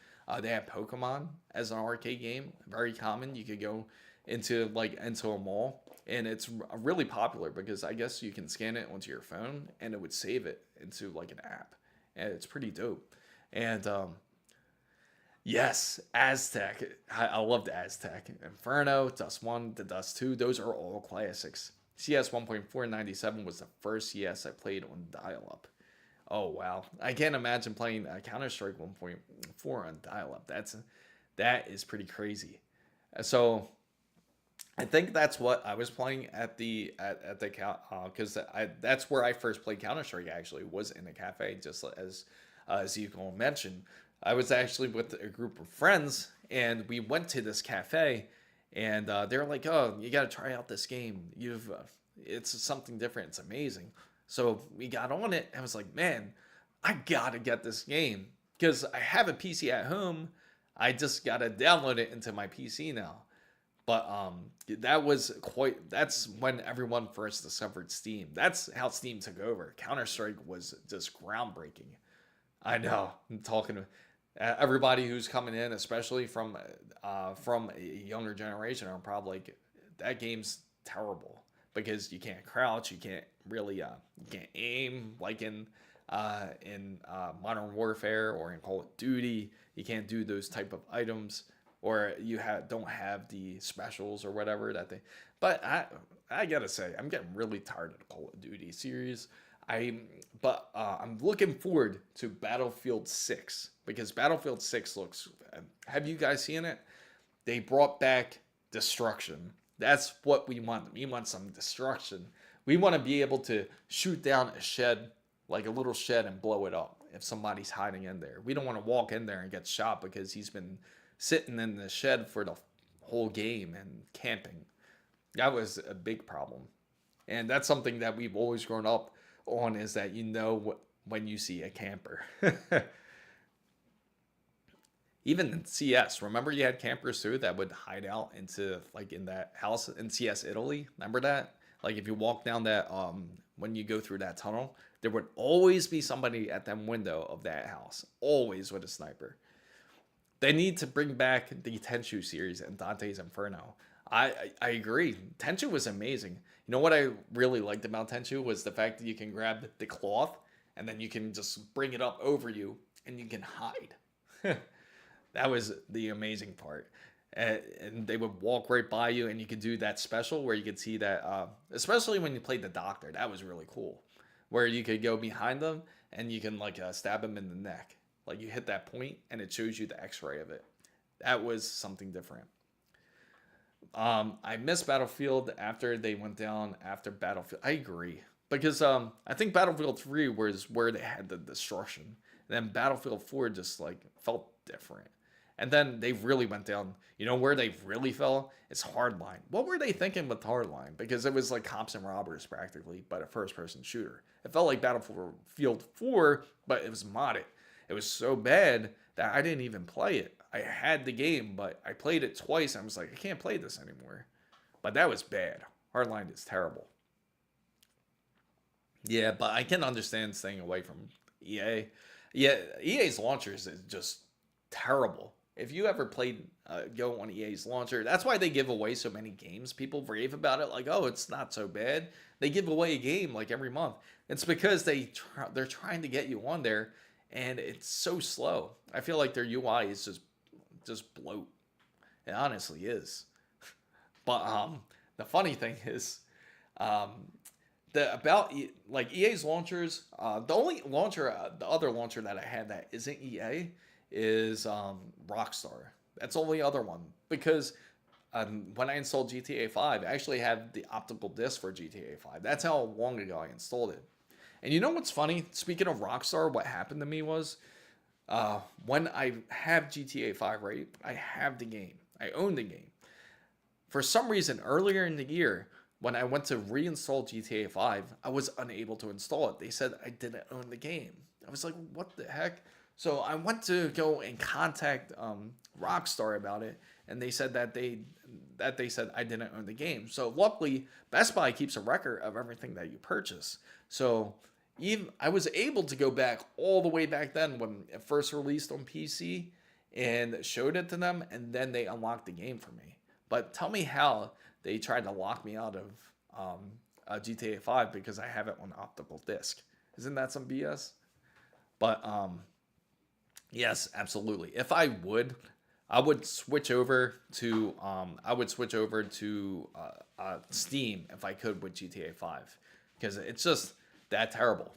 They have Pokemon as an arcade game, very common. You could go into a mall, and it's really popular because I guess you can scan it onto your phone and it would save it into like an app, and it's pretty dope. And yes, Aztec. I loved Aztec. Inferno, Dust 1, the Dust 2, those are all classics. CS 1.497 was the first CS I played on dial-up. Oh wow, I can't imagine playing Counter-Strike 1.4 on dial-up. That is pretty crazy. So I think that's what I was playing at the because that's where I first played Counter-Strike. Actually, was in a cafe, just as you can mention. I was actually with a group of friends, and we went to this cafe, and they were like, "Oh, you got to try out this game. It's something different. It's amazing." So we got on it, and I was like, "Man, I gotta get this game because I have a PC at home. I just gotta download it into my PC now." But that's when everyone first discovered Steam. That's how Steam took over. Counter-Strike was just groundbreaking. I know. I'm talking to everybody who's coming in, especially from a younger generation, are probably like, that game's terrible because you can't crouch, you can't really you can't aim like in Modern Warfare or in Call of Duty. You can't do those type of items, or you don't have the specials or whatever that they. But I gotta say, I'm getting really tired of the Call of Duty series. I'm looking forward to Battlefield 6, because Battlefield 6 looks. Have you guys seen it? They brought back destruction. That's what we want. We want some destruction. We want to be able to shoot down a shed, like a little shed, and blow it up if somebody's hiding in there. We don't want to walk in there and get shot because he's been sitting in the shed for the whole game and camping. That was a big problem. And that's something that we've always grown up on, is that when you see a camper. Even in CS, remember you had campers too that would hide out into in that house in CS Italy. Remember that? Like if you walk down that when you go through that tunnel, there would always be somebody at that window of that house, always with a sniper. They need to bring back the Tenchu series and Dante's Inferno. I agree. Tenchu was amazing. You know what I really liked about Tenchu was the fact that you can grab the cloth and then you can just bring it up over you and you can hide. That was the amazing part. And they would walk right by you, and you could do that special where you could see that, especially when you played the doctor. That was really cool, where you could go behind them and you can stab them in the neck. Like you hit that point and it shows you the x-ray of it. That was something different. I miss Battlefield after they went down after Battlefield. I agree, because I think Battlefield 3 was where they had the destruction. And then Battlefield 4 just felt different. And then they really went down. You know where they really fell? It's Hardline. What were they thinking with Hardline? Because it was like cops and robbers practically, but a first-person shooter. It felt like Battlefield 4, but it was modded. It was so bad that I didn't even play it. I had the game, but I played it twice, and I was like, I can't play this anymore. But that was bad. Hardline is terrible. Yeah, but I can understand staying away from EA. Yeah, EA's launchers is just terrible. If you ever played go on EA's launcher, that's why they give away so many games. People rave about it like, oh, it's not so bad. They give away a game every month. It's because they're trying to get you on there, and it's so slow. I feel like their UI is just bloat. It honestly is. But the funny thing is, EA's launchers, the other launcher that I had that isn't EA is Rockstar. That's the only other one, because when I installed GTA 5, I actually had the optical disc for GTA 5. That's how long ago I installed it. And you know what's funny? Speaking of Rockstar, what happened to me was when I have GTA 5, right? I have the game. I own the game. For some reason, earlier in the year, when I went to reinstall GTA 5, I was unable to install it. They said I didn't own the game. I was like, what the heck? So I went to go and contact Rockstar about it, and they said that they said I didn't own the game. So luckily, Best Buy keeps a record of everything that you purchase. So even I was able to go back all the way back then when it first released on PC and showed it to them, and then they unlocked the game for me. But tell me how they tried to lock me out of GTA 5 because I have it on optical disc. Isn't that some BS? But yes, absolutely. If I would switch over to Steam if I could with GTA 5 because it's just that terrible.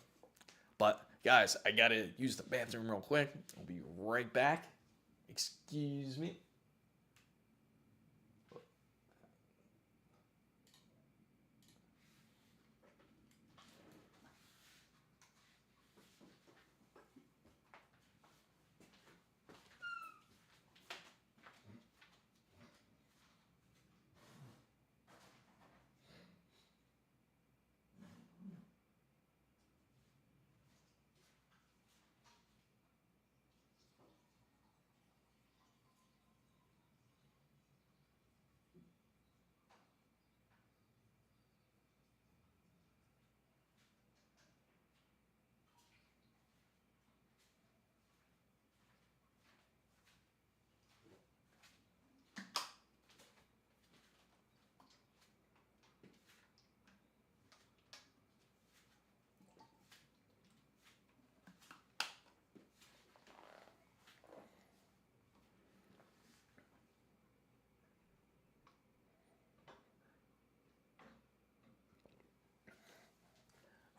But guys, I gotta use the bathroom real quick. I'll be right back. Excuse me.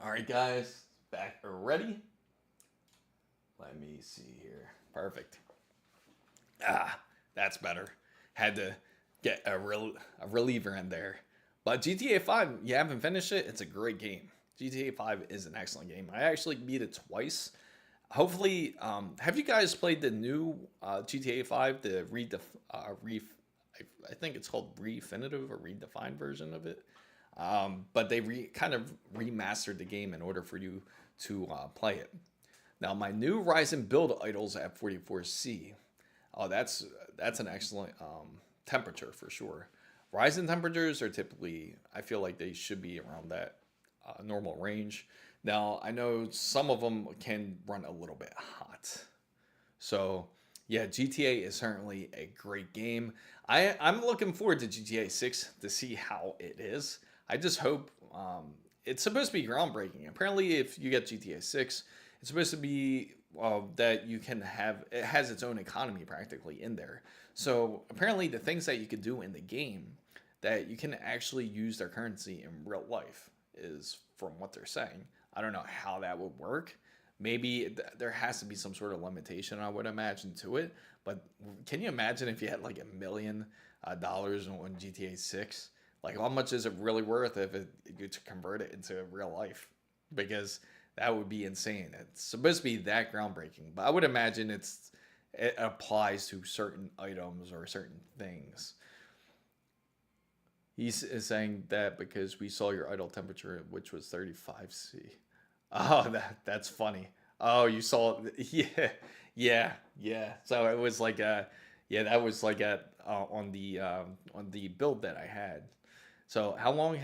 All right, guys, back already. Let me see here. Perfect. That's better. Had to get a reliever in there. But GTA 5, you haven't finished it. It's a great game. GTA 5 is an excellent game. I actually beat it twice. Hopefully, have you guys played the new GTA 5, the I think it's called Refinitive or Redefined version of it? But they kind of remastered the game in order for you to play it. Now, my new Ryzen build idles at 44C. Oh, that's an excellent temperature for sure. Ryzen temperatures are typically, I feel like they should be around that normal range. Now, I know some of them can run a little bit hot. So, yeah, GTA is certainly a great game. I'm looking forward to GTA 6 to see how it is. I just hope it's supposed to be groundbreaking. Apparently, if you get GTA 6, it's supposed to be that you can have, it has its own economy practically in there. So apparently the things that you could do in the game that you can actually use their currency in real life is from what they're saying. I don't know how that would work. Maybe there has to be some sort of limitation, I would imagine, to it. But can you imagine if you had like $1 million on GTA 6? Like, how much is it really worth if you to convert it into real life? Because that would be insane. It's supposed to be that groundbreaking, but I would imagine it applies to certain items or certain things. He's saying that because we saw your idle temperature, which was 35C. Oh, that's funny. Oh, you saw, yeah. So it was like that was like on the build that I had. So how long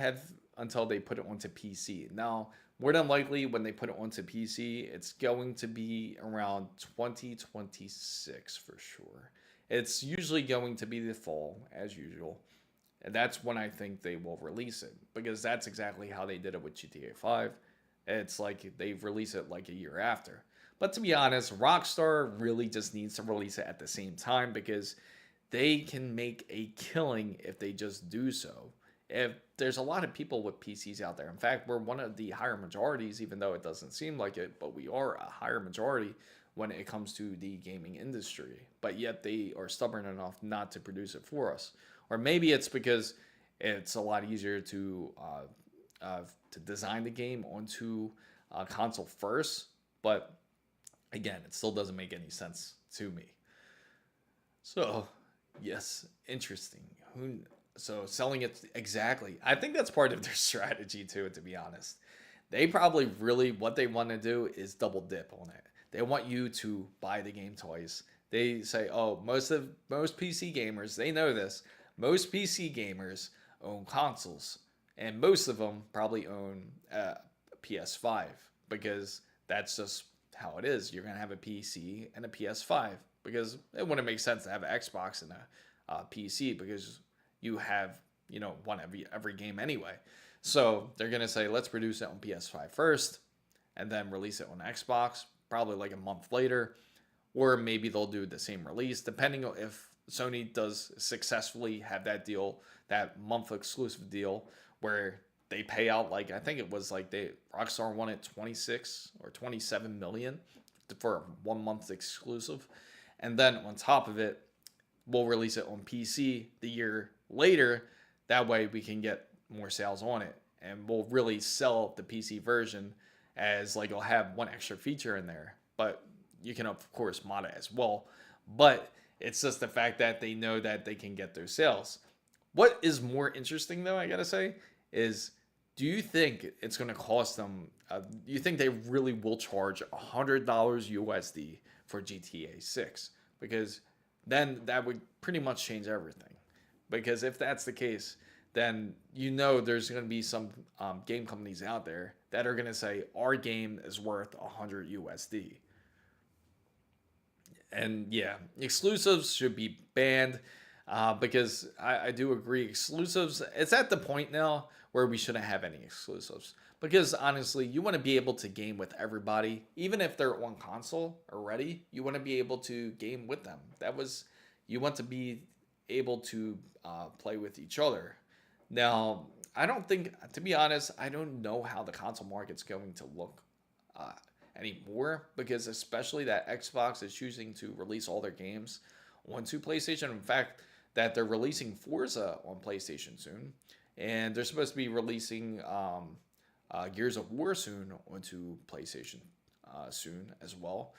until they put it onto PC? Now, more than likely, when they put it onto PC, it's going to be around 2026 for sure. It's usually going to be the fall, as usual. And that's when I think they will release it, because that's exactly how they did it with GTA 5. It's like they've released it like a year after. But to be honest, Rockstar really just needs to release it at the same time, because they can make a killing if they just do so. If there's a lot of people with PCs out there. In fact, we're one of the higher majorities, even though it doesn't seem like it, but we are a higher majority when it comes to the gaming industry. But yet they are stubborn enough not to produce it for us. Or maybe it's because it's a lot easier to design the game onto a console first. But again, it still doesn't make any sense to me. So, yes, interesting. So selling it exactly. I think that's part of their strategy too, to be honest. They probably really what they want to do is double dip on it. They want you to buy the game twice. They say, "Oh, most PC gamers, they know this. Most PC gamers own consoles, and most of them probably own a PS5 because that's just how it is. You're gonna have a PC and a PS5 because it wouldn't make sense to have an Xbox and a PC because you have one every game anyway. So they're gonna say let's produce it on PS5 first, and then release it on Xbox probably like a month later, or maybe they'll do the same release depending on if Sony does successfully have that deal, that month exclusive deal where they pay out like I think it was like Rockstar wanted 26 or 27 million for 1 month exclusive, and then on top of it, we'll release it on PC the year later. That way we can get more sales on it, and we'll really sell the PC version as like it'll have one extra feature in there, but you can of course mod it as well. But it's just the fact that they know that they can get their sales. What is more interesting though, I gotta say, is do you think it's going to cost them? You think they really will charge $100 USD for GTA 6? Because then that would pretty much change everything. Because if that's the case, then there's going to be some game companies out there that are going to say our game is worth 100 USD. And yeah, exclusives should be banned because I do agree. Exclusives, it's at the point now where we shouldn't have any exclusives. Because honestly, you want to be able to game with everybody. Even if they're on console already, you want to be able to game with them. You want to be able to play with each other. Now, I don't think, to be honest, I don't know how the console market's going to look anymore, because especially that Xbox is choosing to release all their games onto PlayStation. In fact, that they're releasing Forza on PlayStation soon, and they're supposed to be releasing Gears of War soon onto PlayStation soon as well.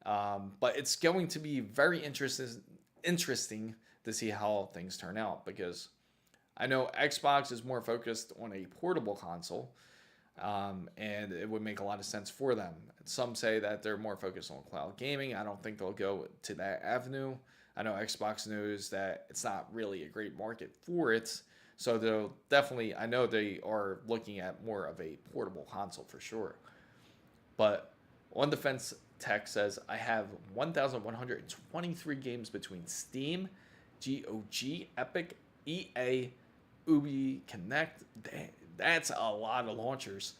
But it's going to be very interesting to see how things turn out, because I know Xbox is more focused on a portable console, and it would make a lot of sense for them. Some say that they're more focused on cloud gaming. I don't think they'll go to that avenue. I know Xbox knows that it's not really a great market for it, so they'll definitely, I know they are looking at more of a portable console for sure. But On Defense Tech says, I have 1,123 games between Steam, GOG, Epic, EA, Ubi, Connect. That's a lot of launchers.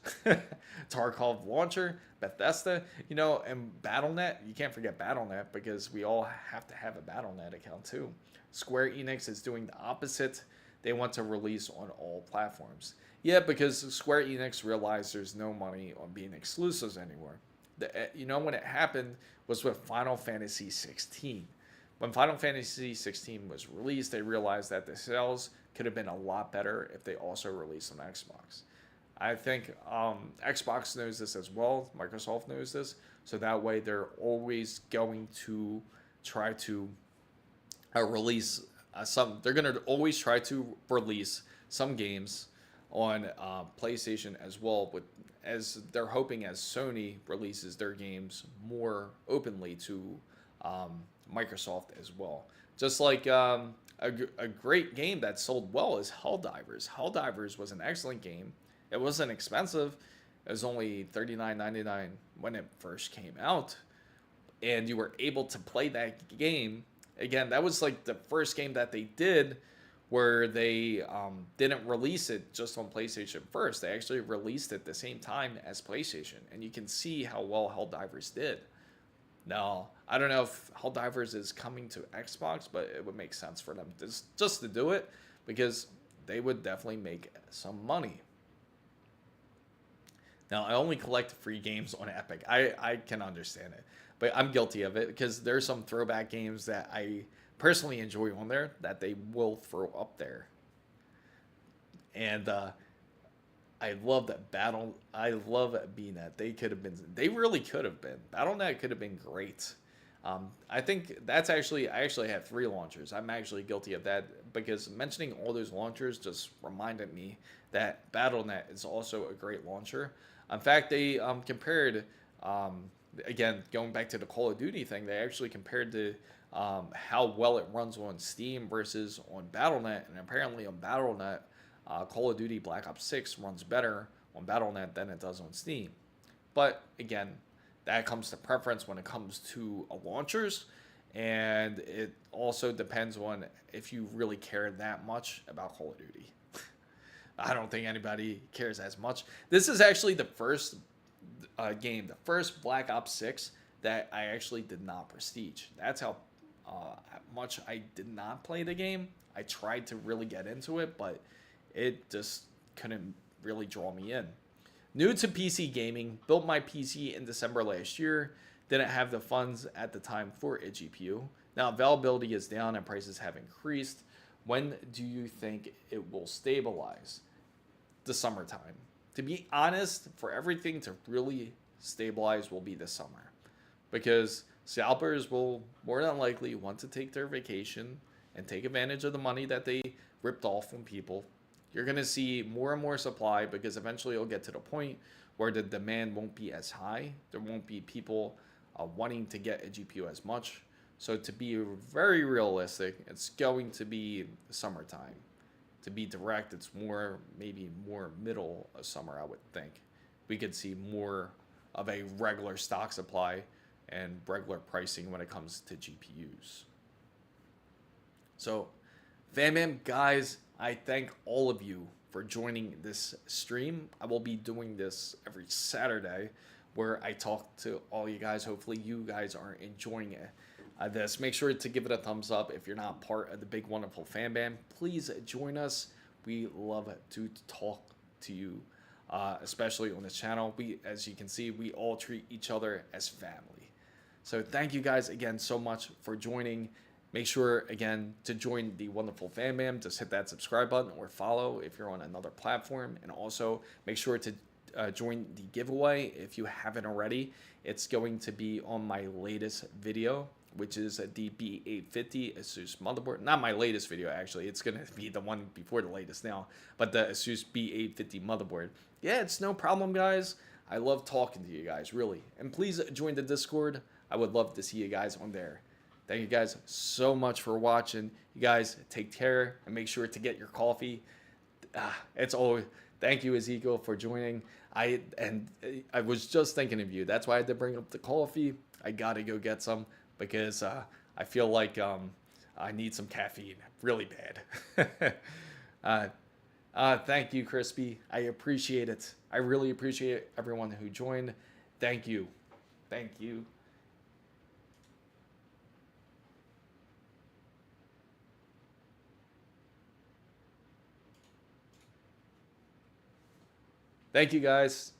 Tarkov launcher, Bethesda, and Battle.net. You can't forget Battle.net because we all have to have a Battle.net account too. Square Enix is doing the opposite. They want to release on all platforms. Yeah, because Square Enix realized there's no money on being exclusives anymore. When it happened was with Final Fantasy 16. When Final Fantasy 16 was released, they realized that the sales could have been a lot better if they also released on Xbox. I think Xbox knows this as well. Microsoft knows this. So that way they're always going to try to release they're going to always try to release some games on PlayStation as well, as they're hoping as Sony releases their games more openly to Microsoft as well. Just like a great game that sold well is Helldivers. Helldivers was an excellent game. It wasn't expensive. It was only $39.99 when it first came out, and you were able to play that game. Again, that was like the first game that they did where they didn't release it just on PlayStation first. They actually released it the same time as PlayStation, and you can see how well Helldivers did. Now, I don't know if Helldivers is coming to Xbox, but it would make sense for them just to do it, because they would definitely make some money. Now, I only collect free games on Epic. I can understand it, but I'm guilty of it because there's some throwback games that I personally enjoy on there that they will throw up there. And I love that Battle. I love BNet. They really could have been. Battle.net could have been great. I think that's actually, I actually have 3 launchers. I'm actually guilty of that because mentioning all those launchers just reminded me that Battle.net is also a great launcher. In fact, they compared, again, going back to the Call of Duty thing, they actually compared to how well it runs on Steam versus on Battle.net, and apparently on Battle.net, Call of Duty Black Ops 6 runs better on Battle.net than it does on Steam. But again, that comes to preference when it comes to launchers, and it also depends on if you really care that much about Call of Duty. I don't think anybody cares as much. This is actually the first game, the first Black Ops 6 that I actually did not prestige. That's how much I did not play the game. I tried to really get into it, but it just couldn't really draw me in. New to PC gaming, built my PC in December last year, didn't have the funds at the time for a GPU. Now availability is down and prices have increased. When do you think it will stabilize? The summertime. To be honest, for everything to really stabilize will be this summer. Because scalpers will more than likely want to take their vacation and take advantage of the money that they ripped off from people. You're going to see more and more supply because eventually it'll get to the point where the demand won't be as high. There won't be people wanting to get a GPU as much. So to be very realistic, it's going to be summertime. To be direct, it's maybe more middle of summer, I would think. We could see more of a regular stock supply and regular pricing when it comes to GPUs. So, fam guys, I thank all of you for joining this stream. I will be doing this every Saturday where I talk to all you guys. Hopefully you guys are enjoying it. This. Make sure to give it a thumbs up if you're not part of the big wonderful fan band. Please join us. We love to talk to you, especially on this channel. As you can see, we all treat each other as family. So thank you guys again so much for joining. Make sure again to join the wonderful fan band. Just hit that subscribe button or follow if you're on another platform, and also make sure to join the giveaway if you haven't already. It's going to be on my latest video, which is the B850 ASUS motherboard. Not my latest video, actually. It's going to be the one before the latest now. But the ASUS B850 motherboard. Yeah, it's no problem, guys. I love talking to you guys, really. And please join the Discord. I would love to see you guys on there. Thank you guys so much for watching. You guys take care and make sure to get your coffee. It's always... Thank you, Ezekiel, for joining. I was just thinking of you. That's why I had to bring up the coffee. I got to go get some, because I feel like I need some caffeine really bad. Thank you, Crispy. I appreciate it. I really appreciate everyone who joined. Thank you. Thank you. Thank you, guys.